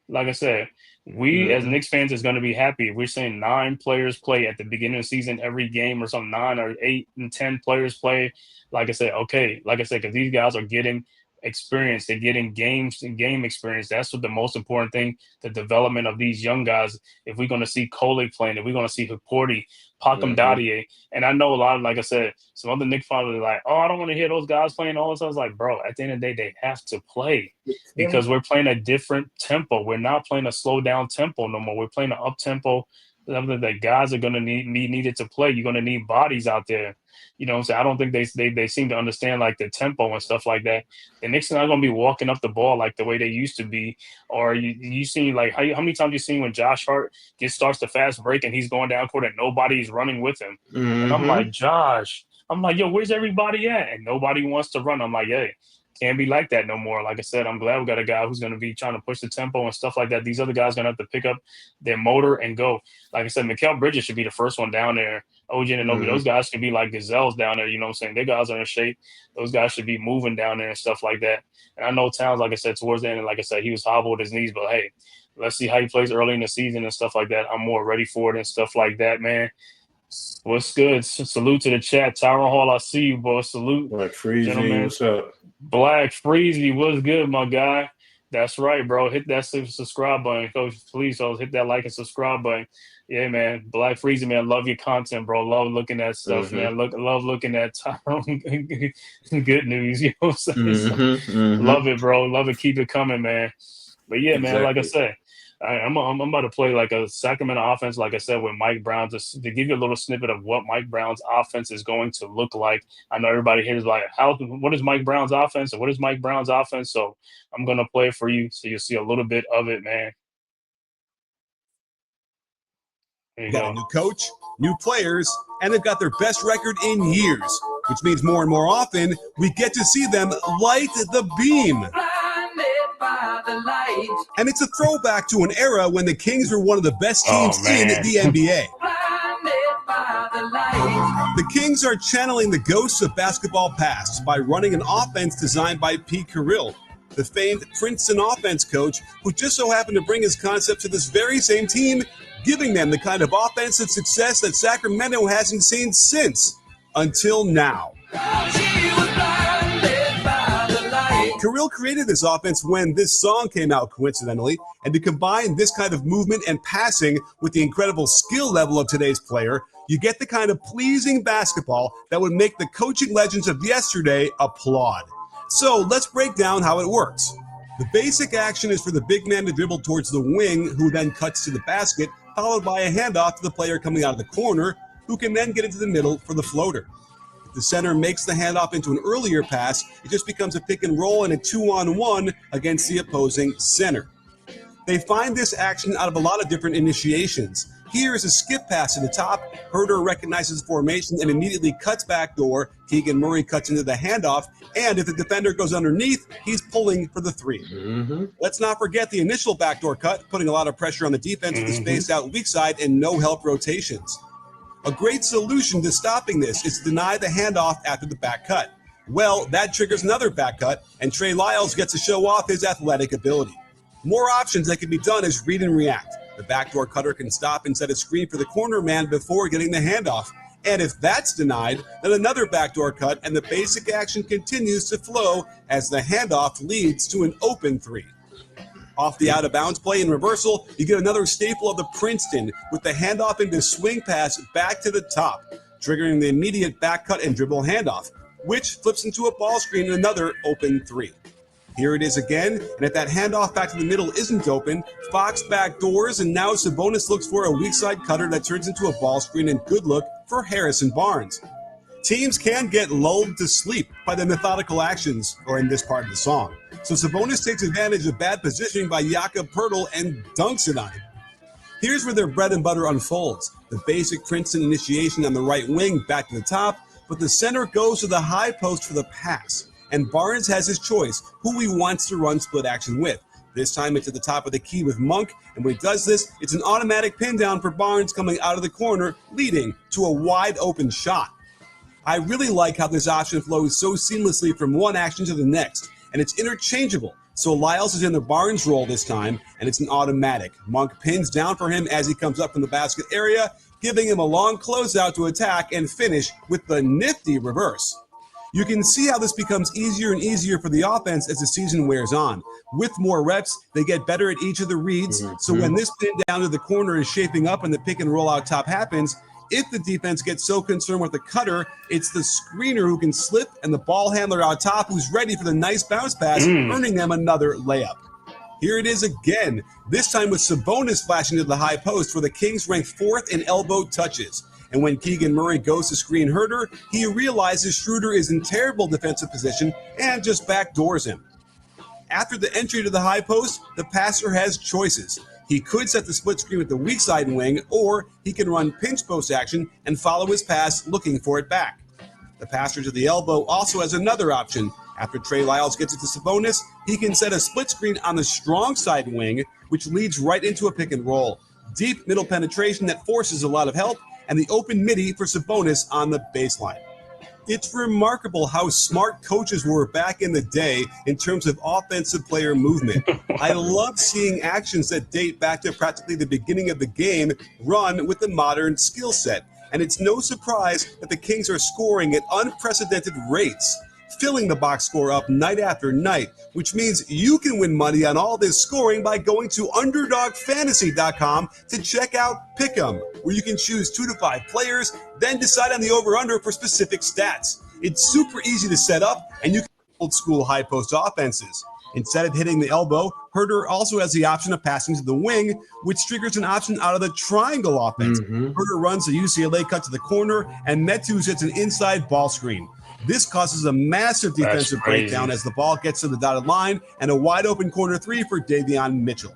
Like I said, we as Mhm. Knicks fans is going to be happy if we're saying 9 players play at the beginning of the season every game or something, 9 or 8 and 10 players play. Like I said, okay, like I said, because these guys are getting experience, they're getting games and game experience. That's what the most important thing, the development of these young guys. If we're going to see Cole playing, if we're going to see Haporti, Pacom Mhm. Dadie, and I know a lot of, like I said, some other Knicks fans are like, oh, I don't want to hear those guys playing all this. I was like, bro, at the end of the day, they have to play because we're playing a different tempo. We're not playing a slow down tempo no more. We're playing an up tempo. That guys are going to need needed to play. You're going to need bodies out there. You know what I'm saying? I don't think they seem to understand like the tempo and stuff like that. The Knicks are not going to be walking up the ball like the way they used to be. Or you seen like how many times you seen when Josh Hart starts the fast break and he's going down court and nobody's running with him. And I'm Mhm. like, Josh, I'm like, yo, where's everybody at? And nobody wants to run. I'm like, hey, can't be like that no more. Like I said, I'm glad we got a guy who's going to be trying to push the tempo and stuff like that. These other guys are going to have to pick up their motor and go. Like I said, Mikal Bridges should be the first one down there. OG and Anobi, those Mhm. guys should be like gazelles down there. You know what I'm saying? Their guys are in shape. Those guys should be moving down there and stuff like that. And I know Towns, like I said, towards the end, and like I said, he was hobbled with his knees, but hey, let's see how he plays early in the season and stuff like that. I'm more ready for it and stuff like that, man. What's good? Salute to the chat. Tyron Hall, I see you, boy. Salute, Like Freezy, gentlemen. what's up? Black Freezy, what's good, my guy? That's right, bro. Hit that subscribe button, Coach. Please, folks, hit that like and subscribe button. Yeah, man. Black Freezy, man. Love your content, bro. Love looking at stuff, Mhm. man. Love looking at Tyrone. Good news, you know what I'm saying? So, Mhm. love Mhm. it, bro. Love it. Keep it coming, man. But yeah, man. Like I Exactly. said, I'm about to play like a Sacramento offense, like I said, with Mike Brown, to give you a little snippet of what Mike Brown's offense is going to look like. I know everybody here is like, what is Mike Brown's offense? And what is Mike Brown's offense? So I'm going to play it for you so you'll see a little bit of it, man. There you Got a go. new coach, new players, and they've got their best record in years, which means more and more often we get to see them light the beam. And it's a throwback to an era when the Kings were one of the best Oh, teams in man. the NBA. The Kings are channeling the ghosts of basketball past by running an offense designed by Pete Carrill, the famed Princeton offense coach who just so happened to bring his concept to this very same team, giving them the kind of offensive success that Sacramento hasn't seen since, until now. Carrill created this offense when this song came out, coincidentally, and to combine this kind of movement and passing with the incredible skill level of today's player, you get the kind of pleasing basketball that would make the coaching legends of yesterday applaud. So let's break down how it works. The basic action is for the big man to dribble towards the wing, who then cuts to the basket, followed by a handoff to the player coming out of the corner, who can then get into the middle for the floater. If the center makes the handoff into an earlier pass, it just becomes a pick and roll and a 2-on-1 against the opposing center. They find this action out of a lot of different initiations. Here is a skip pass to the top. Herder recognizes the formation and immediately cuts backdoor. Keegan Murray cuts into the handoff. And if the defender goes underneath, he's pulling for the three. Mm-hmm. Let's not forget the initial backdoor cut, putting a lot of pressure on the defense with the spaced out weak side and no help rotations. A great solution to stopping this is to deny the handoff after the back cut. Well, that triggers another back cut, and Trey Lyles gets to show off his athletic ability. More options that can be done is read and react. The backdoor cutter can stop and set a screen for the corner man before getting the handoff. And if that's denied, then another backdoor cut, and the basic action continues to flow as the handoff leads to an open three. Off the out-of-bounds play in reversal, you get another staple of the Princeton with the handoff into swing pass back to the top, triggering the immediate back cut and dribble handoff, which flips into a ball screen and another open three. Here it is again, and if that handoff back to the middle isn't open, Fox backdoors, and now Sabonis looks for a weak side cutter that turns into a ball screen and good look for Harrison Barnes. Teams can get lulled to sleep by the methodical actions, or in this part of the song. So Sabonis takes advantage of bad positioning by Jakob Poeltl and dunks it on him. Here's where their bread and butter unfolds. The basic Princeton initiation on the right wing back to the top, but the center goes to the high post for the pass. and Barnes has his choice who he wants to run split action with. This time it's at the top of the key with Monk, and when he does this, it's an automatic pin down for Barnes coming out of the corner, leading to a wide open shot. I really like how this option flows so seamlessly from one action to the next, and it's interchangeable. So Lyles is in the Barnes role this time, and it's an automatic. Monk pins down for him as he comes up from the basket area, giving him a long closeout to attack and finish with the nifty reverse. You can see how this becomes easier and easier for the offense as the season wears on. With more reps, they get better at each of the reads, so when this pin down to the corner is shaping up and the pick and roll out top happens, if the defense gets so concerned with the cutter, it's the screener who can slip and the ball handler out top who's ready for the nice bounce pass, earning them another layup. Here it is again, this time with Sabonis flashing to the high post where the Kings rank 4th in elbow touches. And when Keegan Murray goes to screen Herter, he realizes Schroeder is in terrible defensive position and just backdoors him. After the entry to the high post, the passer has choices. He could set the split screen with the weak side wing, or he can run pinch post action and follow his pass looking for it back. The passer to the elbow also has another option. After Trey Lyles gets it to Sabonis, he can set a split screen on the strong side wing, which leads right into a pick and roll. Deep middle penetration that forces a lot of help, and the open midi for Sabonis on the baseline. It's remarkable how smart coaches were back in the day in terms of offensive player movement. I love seeing actions that date back to practically the beginning of the game run with the modern skill set. And it's no surprise that the Kings are scoring at unprecedented rates, filling the box score up night after night, which means you can win money on all this scoring by going to UnderdogFantasy.com to check out Pick'em, where you can choose 2 to 5 players, then decide on the over-under for specific stats. It's super easy to set up, and you can old school high post offenses. Instead of hitting the elbow, Herter also has the option of passing to the wing, which triggers an option out of the triangle offense. Herter runs a UCLA cut to the corner, and Metu hits an inside ball screen. This causes a massive defensive breakdown as the ball gets to the dotted line and a wide open corner 3 for Davion Mitchell.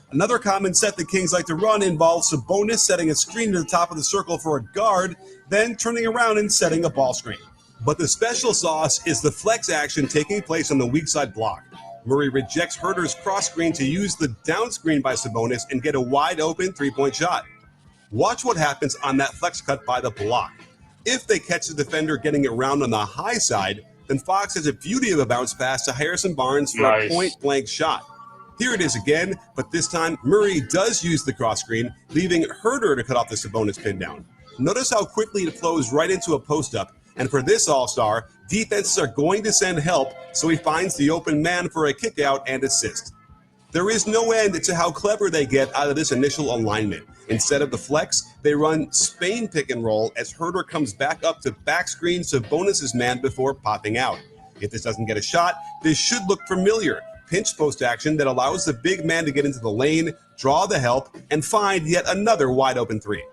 Another common set the Kings like to run involves Sabonis setting a screen to the top of the circle for a guard, then turning around and setting a ball screen. But the special sauce is the flex action taking place on the weak side block. Murray rejects Herter's cross screen to use the down screen by Sabonis and get a wide open 3-point shot. Watch what happens on that flex cut by the block. If they catch the defender getting it around on the high side, then Fox has a beauty of a bounce pass to Harrison Barnes for a point-blank shot. Here it is again, but this time Murray does use the cross screen, leaving Herter to cut off the Sabonis pin down. Notice how quickly it flows right into a post-up, and for this all-star, defenses are going to send help, so he finds the open man for a kick-out and assist. There is no end to how clever they get out of this initial alignment. Instead of the flex, they run Spain pick and roll as Herter comes back up to back screen Sabonis' man before popping out. If this doesn't get a shot, this should look familiar. Pinch post action that allows the big man to get into the lane, draw the help, and find yet another wide open 3.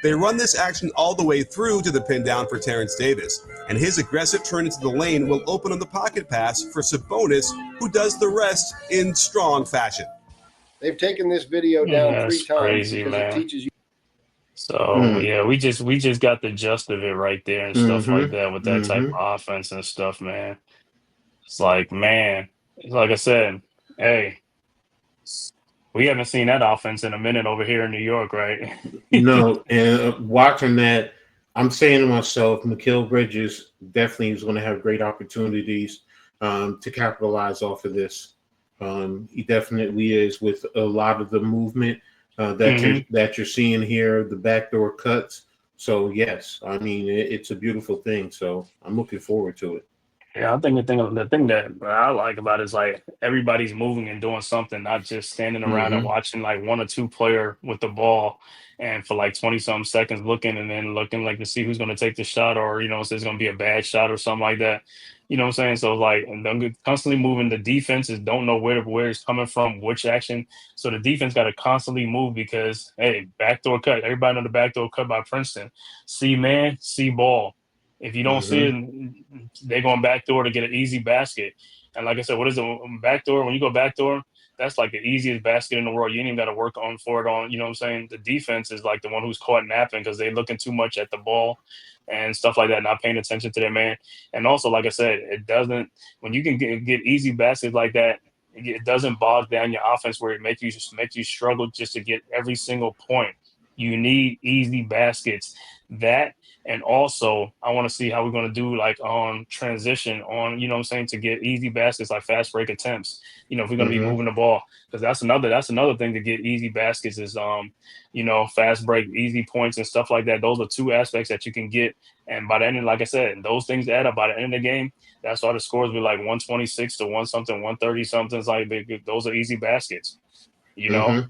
They run this action all the way through to the pin down for Terrence Davis, and his aggressive turn into the lane will open up the pocket pass for Sabonis, who does the rest in strong fashion. They've taken this video down 3 times crazy, because man. it teaches you. So yeah, we just got the gist of it right there and stuff like that with that type of offense and stuff, man. It's like, man, it's like I said, hey, we haven't seen that offense in a minute over here in New York, right? No, and watching that, I'm saying to myself, Mikal Bridges definitely is going to have great opportunities to capitalize off of this. He definitely is with a lot of the movement that you're seeing here, the backdoor cuts. So yes, I mean it's a beautiful thing. So I'm looking forward to it. Yeah, I think the thing that I like about it is like everybody's moving and doing something, not just standing around and watching like 1 or 2 player with the ball and for like 20-something seconds looking and then looking like to see who's going to take the shot or, you know, if there's going to be a bad shot or something like that. You know what I'm saying? So like, and they're constantly moving. The defenses don't know where it's coming from, which action. So the defense got to constantly move because, hey, backdoor cut. Everybody know the backdoor cut by Princeton. See man, see ball. If you don't see it, they're going backdoor to get an easy basket. And like I said, what is a backdoor? When you go backdoor, that's like the easiest basket in the world. You ain't even got to work on for it on, you know what I'm saying? The defense is like the one who's caught napping because they looking too much at the ball and stuff like that, not paying attention to their man. And also, like I said, it doesn't, when you can get easy baskets like that, it doesn't bog down your offense where it make you struggle just to get every single point. You need easy baskets. That, and also I want to see how we're going to do like on transition on, you know what I'm saying, to get easy baskets like fast break attempts. You know, if we're going to be moving the ball, because that's another thing to get easy baskets is you know, fast break, easy points and stuff like that. Those are two aspects that you can get. And by the end, like I said, those things add up. By the end of the game, that's why the scores be like 126 to 130 something. It's like those are easy baskets, you know.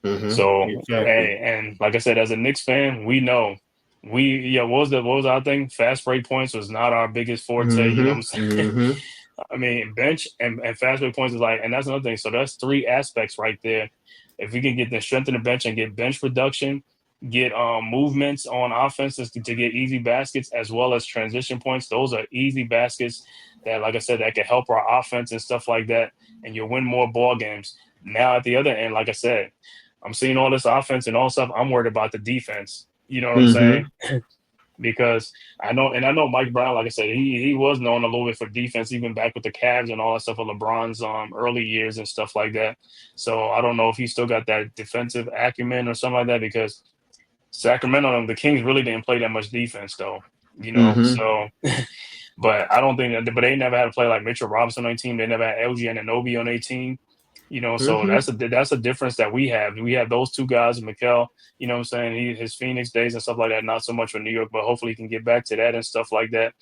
So Exactly. and like I said, as a Knicks fan, we know what was our thing? Fast break points was not our biggest forte. You know what I'm saying? I mean, bench and fast break points is like, and that's another thing. So that's three aspects right there. If we can get the strength in the bench and get bench production, get movements on offenses to get easy baskets as well as transition points, those are easy baskets that, like I said, that can help our offense and stuff like that, and you'll win more ball games. Now at the other end, like I said, I'm seeing all this offense and all stuff. I'm worried about the defense. You know what I'm saying? Because I know Mike Brown, like I said, he was known a little bit for defense, even back with the Cavs and all that stuff of LeBron's early years and stuff like that. So I don't know if he still got that defensive acumen or something like that, because Sacramento, the Kings really didn't play that much defense though, you know. So but I don't think but they never had to play like Mitchell Robinson on their team. They never had LG Anunoby on their team. You know, so that's a difference that we have. We have those two guys, Mikal, you know what I'm saying? His Phoenix days and stuff like that, not so much for New York, but hopefully he can get back to that and stuff like that.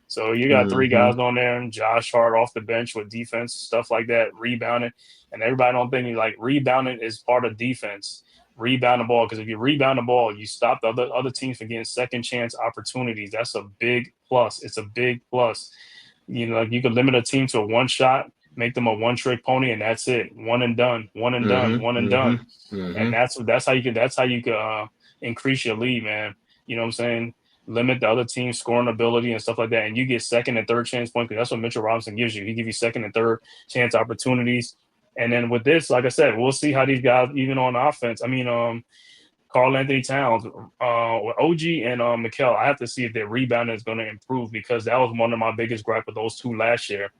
So you got three guys on there, and Josh Hart off the bench with defense, stuff like that, rebounding. And everybody don't think like rebounding is part of defense. Rebound the ball, because if you rebound the ball, you stop the other teams from getting second chance opportunities. That's a big plus. It's a big plus. You know, like you could limit a team to a one shot, make them a one trick pony, and that's it. One and done. One and done. One and done. And that's how you can increase your lead, man. You know what I'm saying? Limit the other team's scoring ability and stuff like that, and you get second and third chance points, because that's what Mitchell Robinson gives you. He gives you second and third chance opportunities. And then with this, like I said, we'll see how these guys, even on offense. I mean, Karl Anthony Towns, with OG and Mikal, I have to see if their rebounding is going to improve, because that was one of my biggest gripe with those two last year.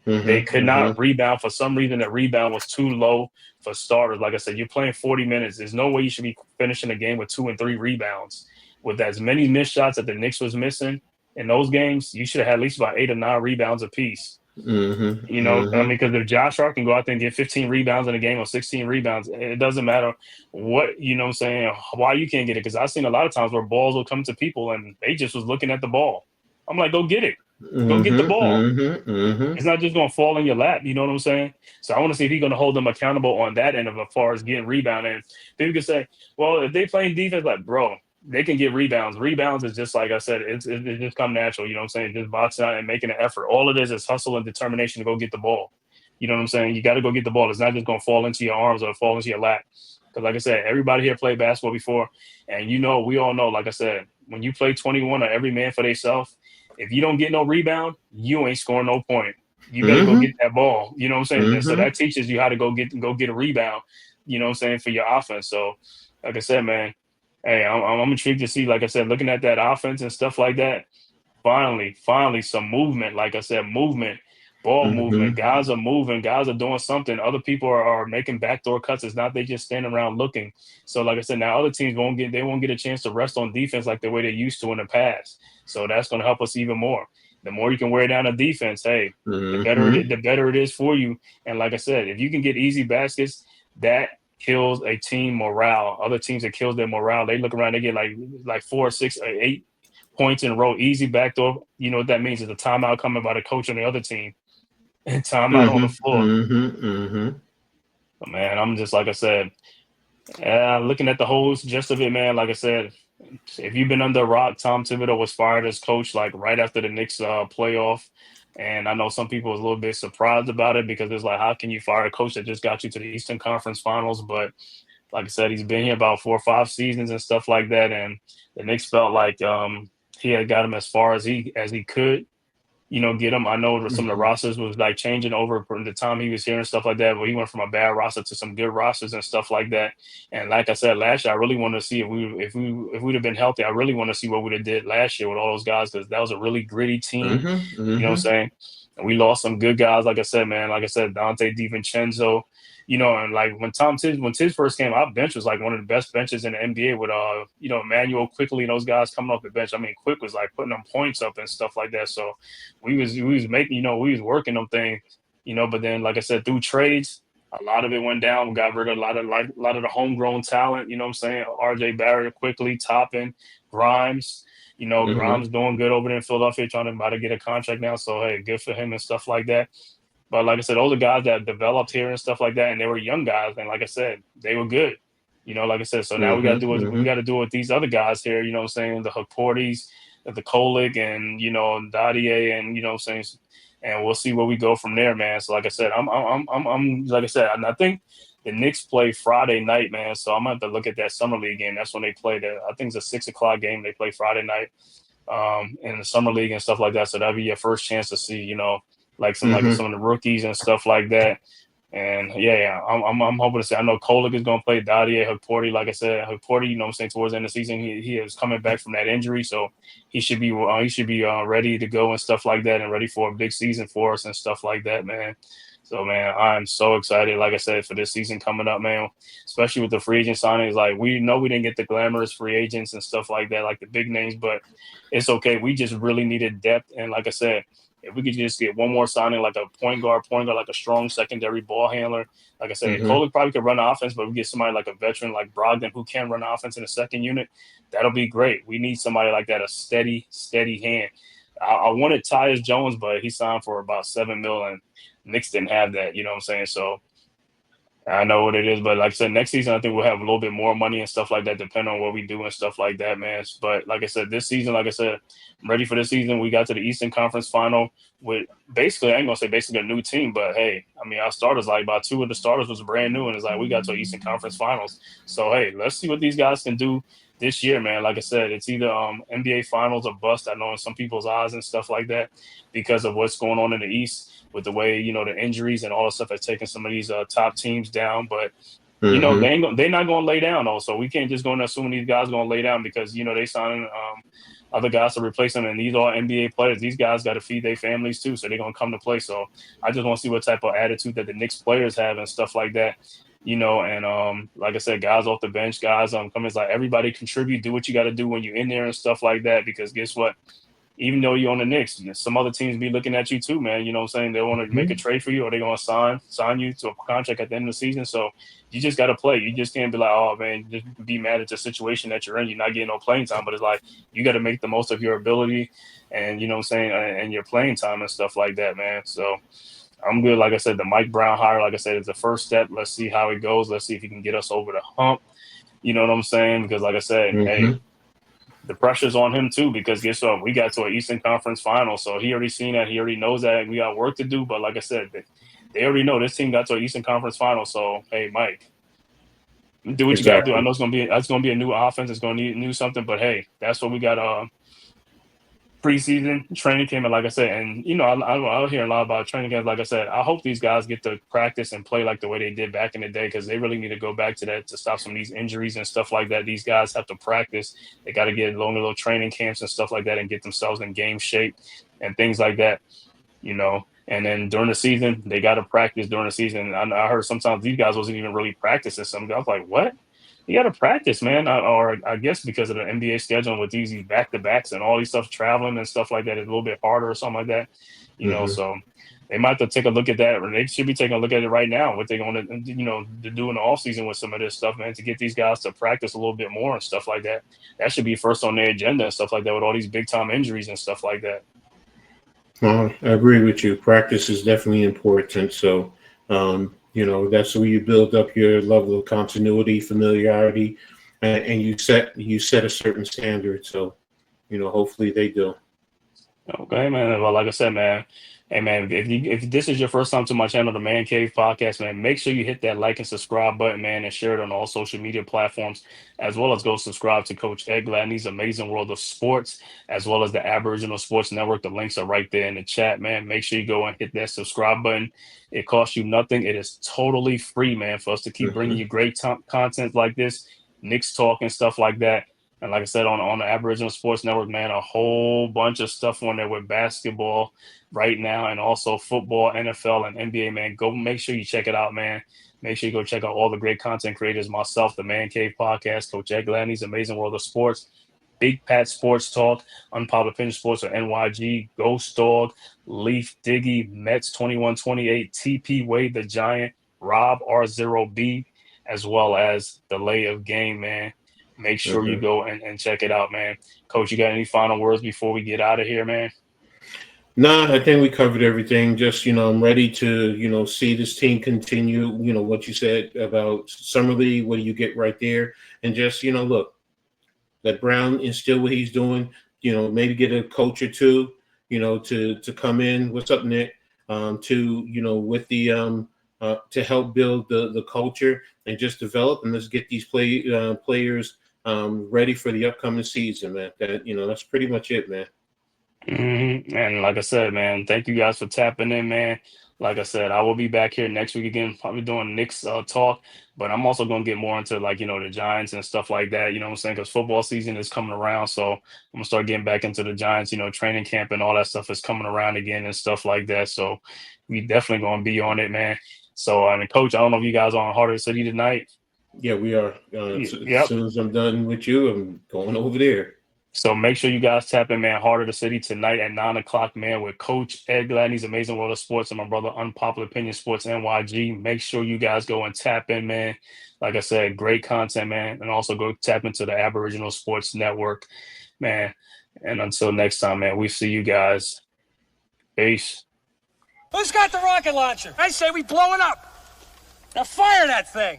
They could not rebound. For some reason, the rebound was too low for starters. Like I said, you're playing 40 minutes. There's no way you should be finishing a game with 2 and 3 rebounds. With as many missed shots that the Knicks was missing in those games, you should have had at least about 8 or 9 rebounds apiece. You know, I mean, because if Josh Hart can go out there and get 15 rebounds in a game or 16 rebounds, it doesn't matter what, you know what I'm saying, why you can't get it. Because I've seen a lot of times where balls will come to people and they just was looking at the ball. I'm like, go get it. Go get the ball. It's not just going to fall in your lap. You know what I'm saying? So I want to see if he's going to hold them accountable on that end of as far as getting rebounded. People can say, well, if they playing defense, like, bro, they can get rebounds. Rebounds is just, like I said, it just come natural. You know what I'm saying? Just boxing out and making an effort. All it is hustle and determination to go get the ball. You know what I'm saying? You got to go get the ball. It's not just going to fall into your arms or fall into your lap. Because like I said, everybody here played basketball before. And you know, we all know, like I said, when you play 21 or every man for themselves, if you don't get no rebound, you ain't scoring no point. You better go get that ball. You know what I'm saying? So that teaches you how to go get a rebound, you know what I'm saying, for your offense. So like I said, man, hey, I'm intrigued to see, like I said, looking at that offense and stuff like that. Finally, some movement. Like I said, movement, ball movement. Guys are moving. Guys are doing something. Other people are making backdoor cuts. It's not they just standing around looking. So, like I said, now other teams won't get a chance to rest on defense like the way they used to in the past. So that's going to help us even more. The more you can wear down a defense, hey, the better it is for you. And like I said, if you can get easy baskets, that kills a team morale. Other teams, that kills their morale. They look around, they get like 4, 6, 8 points in a row, easy backdoor. You know what that means? Is a timeout coming by the coach on the other team, and timeout on the floor. But man, I'm just, like I said, looking at the whole gist of it, man. Like I said, if you've been under a rock, Tom Thibodeau was fired as coach like right after the Knicks playoff. And I know some people was a little bit surprised about it, because it's like, how can you fire a coach that just got you to the Eastern Conference Finals? But like I said, he's been here about 4 or 5 seasons and stuff like that. And the Knicks felt like he had got him as far as he could, get him. I know some of the rosters was like changing over from the time he was here and stuff like that, but he went from a bad roster to some good rosters and stuff like that. And like I said last year, I really want to see if we'd have been healthy. I really want to see what we'd have did last year with all those guys, because that was a really gritty team. You know what I'm saying? And we lost some good guys, like I said, man. Like I said, Dante DiVincenzo. And like when Tiz first came, our bench was like one of the best benches in the NBA with Emmanuel Quickly and those guys coming off the bench. I mean, Quick was like putting them points up and stuff like that. So we was making, we was working them things, but then like I said, through trades, a lot of it went down. We got rid of a lot of the homegrown talent, you know what I'm saying? RJ Barrett, Quickly, Toppin, Grimes. Grimes doing good over there in Philadelphia, about to get a contract now. So hey, good for him and stuff like that. But like I said, all the guys that developed here and stuff like that, and they were young guys, and like I said, they were good. Like I said, so now we got to do what we got to do with these other guys here. You know what I'm saying? The Haportis, the Kolick, and Dadier, and you know what I'm saying. And we'll see where we go from there, man. So like I said, I'm like I said, and I think the Knicks play Friday night, man. So I'm gonna have to look at that summer league game. That's when they play. I think it's a 6:00 game. They play Friday night, in the summer league and stuff like that. So that'll be your first chance to see, like some of the rookies and stuff like that. And I'm hoping to see. I know Kolick is going to play Dadier, Haporti. Like I said, Haporti, you know what I'm saying, towards the end of the season, he is coming back from that injury, so he should be ready to go and stuff like that, and ready for a big season for us and stuff like that, man. So man, I'm so excited, like I said, for this season coming up, man. Especially with the free agent signings. Like, we know we didn't get the glamorous free agents and stuff like that, like the big names, but it's okay. We just really needed depth, and like I said, if we could just get one more signing, like a point guard, like a strong secondary ball handler. Like I said, Kolick probably could run offense, but we get somebody like a veteran like Brogdon who can run offense in the second unit. That'll be great. We need somebody like that, a steady hand. I wanted Tyus Jones, but he signed for about $7 million. Knicks didn't have that, you know what I'm saying? So I know what it is, but like I said, next season I think we'll have a little bit more money and stuff like that, depending on what we do and stuff like that, man. But like I said, this season, like I said, I'm ready for this season. We got to the Eastern Conference Final with basically, I ain't gonna say basically a new team, but hey, I mean, our starters, like about 2 of the starters was brand new, and it's like we got to Eastern Conference Finals. So hey, let's see what these guys can do this year, man. Like I said, it's either NBA Finals or bust. I know in some people's eyes and stuff like that, because of what's going on in the East with the way, the injuries and all the stuff that's taking some of these top teams down. But they're not going to lay down also. We can't just go and assume these guys are going to lay down, because they signing other guys to replace them, and these are NBA players. These guys got to feed their families too, so they're going to come to play. So I just want to see what type of attitude that the Knicks players have and stuff like that. And like I said, guys off the bench, guys come in, like everybody contribute, do what you got to do when you're in there and stuff like that, because guess what? Even though you're on the Knicks, some other teams be looking at you too, man. You know what I'm saying? They want to make a trade for you, or they're going to sign you to a contract at the end of the season. So you just got to play. You just can't be like, oh, man, just be mad at the situation that you're in. You're not getting no playing time. But it's like, you got to make the most of your ability and, you know what I'm saying, and your playing time and stuff like that, man. So I'm good. Like I said, the Mike Brown hire, like I said, is the first step. Let's see how it goes. Let's see if he can get us over the hump. You know what I'm saying? Because like I said, hey, the pressure's on him too, because guess what? We got to an Eastern Conference Final, so he already seen that. He already knows that we got work to do. But like I said, they already know this team got to an Eastern Conference Final. So hey, Mike, do what you got to do. I know it's gonna be a new offense. It's gonna need new something, but hey, that's what we got. Preseason training camp, and like I said, and I hear a lot about training camp. Like I said, I hope these guys get to practice and play like the way they did back in the day, because they really need to go back to that to stop some of these injuries and stuff like that. These guys have to practice. They got to get longer little training camps and stuff like that, and get themselves in game shape and things like that. And then during the season, they got to practice during the season. I heard sometimes these guys wasn't even really practicing. Some guys like, what? You got to practice, man. Or I guess because of the NBA schedule with these back-to-backs and all these stuff, traveling and stuff like that, is a little bit harder or something like that. So they might have to take a look at that, or they should be taking a look at it right now, what they're going to, to do in the offseason with some of this stuff, man, to get these guys to practice a little bit more and stuff like that. That should be first on their agenda and stuff like that, with all these big-time injuries and stuff like that. I agree with you. Practice is definitely important. So, that's where you build up your level of continuity, familiarity, and you set a certain standard. So, hopefully they do. Okay, man. Well, like I said, man, Hey man, if this is your first time to my channel, the Man Cave Podcast, man, make sure you hit that like and subscribe button, man, and share it on all social media platforms, as well as go subscribe to Coach Ed Gladney's Amazing World of Sports, as well as the Aboriginal Sports Network. The links are right there in the chat, man. Make sure you go and hit that subscribe button. It costs you nothing. It is totally free, man, for us to keep bringing you great content like this, Knicks talk and stuff like that. And like I said, on the Aboriginal Sports Network, man, a whole bunch of stuff on there with basketball right now, and also football, NFL, and NBA, man. Go make sure you check it out, man. Make sure you go check out all the great content creators, myself, the Man Cave Podcast, Coach Ed Gladney's Amazing World of Sports, Big Pat Sports Talk, Unpopular Opinion Sports, or NYG, Ghost Dog, Leaf Diggy, Mets 2128, TP Wade the Giant, Rob R0B, as well as the Lay of Game, man. Make sure you go and check it out, man. Coach, you got any final words before we get out of here, man? Nah, I think we covered everything. Just, I'm ready to, see this team continue, what you said about Summer League, what do you get right there? And just, look, let Brown instill what he's doing, maybe get a coach or two, to come in. What's up, Nick? With the to help build the culture and just develop, and let's get these players ready for the upcoming season, man. That's pretty much it, man. And like I said, man, thank you guys for tapping in, man. Like I said, I will be back here next week again, probably doing Knicks talk, but I'm also going to get more into the Giants and stuff like that, you know what I'm saying? Because football season is coming around, so I'm going to start getting back into the Giants, training camp and all that stuff is coming around again and stuff like that. So we definitely going to be on it, man. So, Coach, I don't know if you guys are on Heart of the City tonight. Yeah, we are. As soon as I'm done with you, I'm going over there. So make sure you guys tap in, man. Heart of the City tonight at 9 o'clock, man, with Coach Ed Gladney's Amazing World of Sports and my brother Unpopular Opinion Sports NYG. Make sure you guys go and tap in, man. Like I said, great content, man. And also go tap into the Aboriginal Sports Network, man. And until next time, man, we see you guys. Peace. Who's got the rocket launcher? I say we blow it up. Now fire that thing.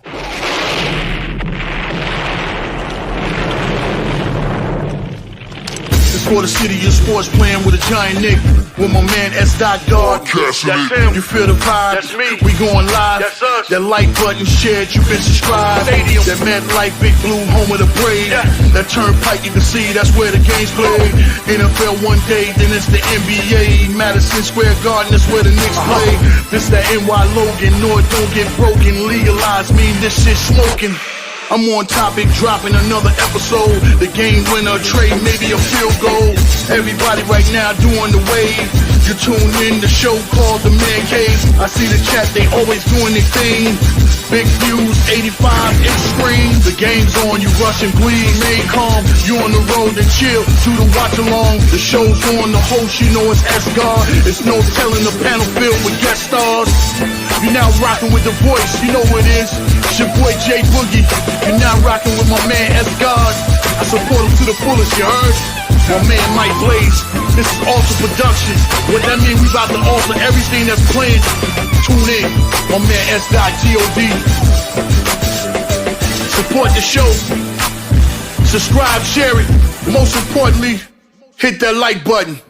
For the city of sports, playing with a giant Nick. With my man S. God. That's him. You feel the vibe? That's me. We going live. That's us. That like button shared, you been subscribed. Stadium. That MetLife, Big Blue, home of the Braves. Yeah. That turnpike you can see, that's where the game's played. NFL one day, then it's the NBA. Madison Square Garden, that's where the Knicks play. This that NY Logan, North don't get broken. Legalize, mean this shit smoking. I'm on topic, dropping another episode. The game winner, trade, maybe a field goal. Everybody right now doing the wave. You tune in, the show called The-Man-Cave. I see the chat, they always doing their thing. Big views, 85 inch screen. The game's on, you rush and bleed. Remain calm, you on the road and chill. Do the watch along. The show's on, the host, you know it's S-God. It's no telling the panel filled with guest stars. You're now rocking with the voice, you know what it is. It's your boy J Boogie. You're now rocking with my man S-God. I support him to the fullest, you heard? My man Mike Blaze. This is Alter Production. What that mean, we about to alter everything that's playing. Tune in. My man S.G.O.D. Support the show. Subscribe, share it. Most importantly, hit that like button.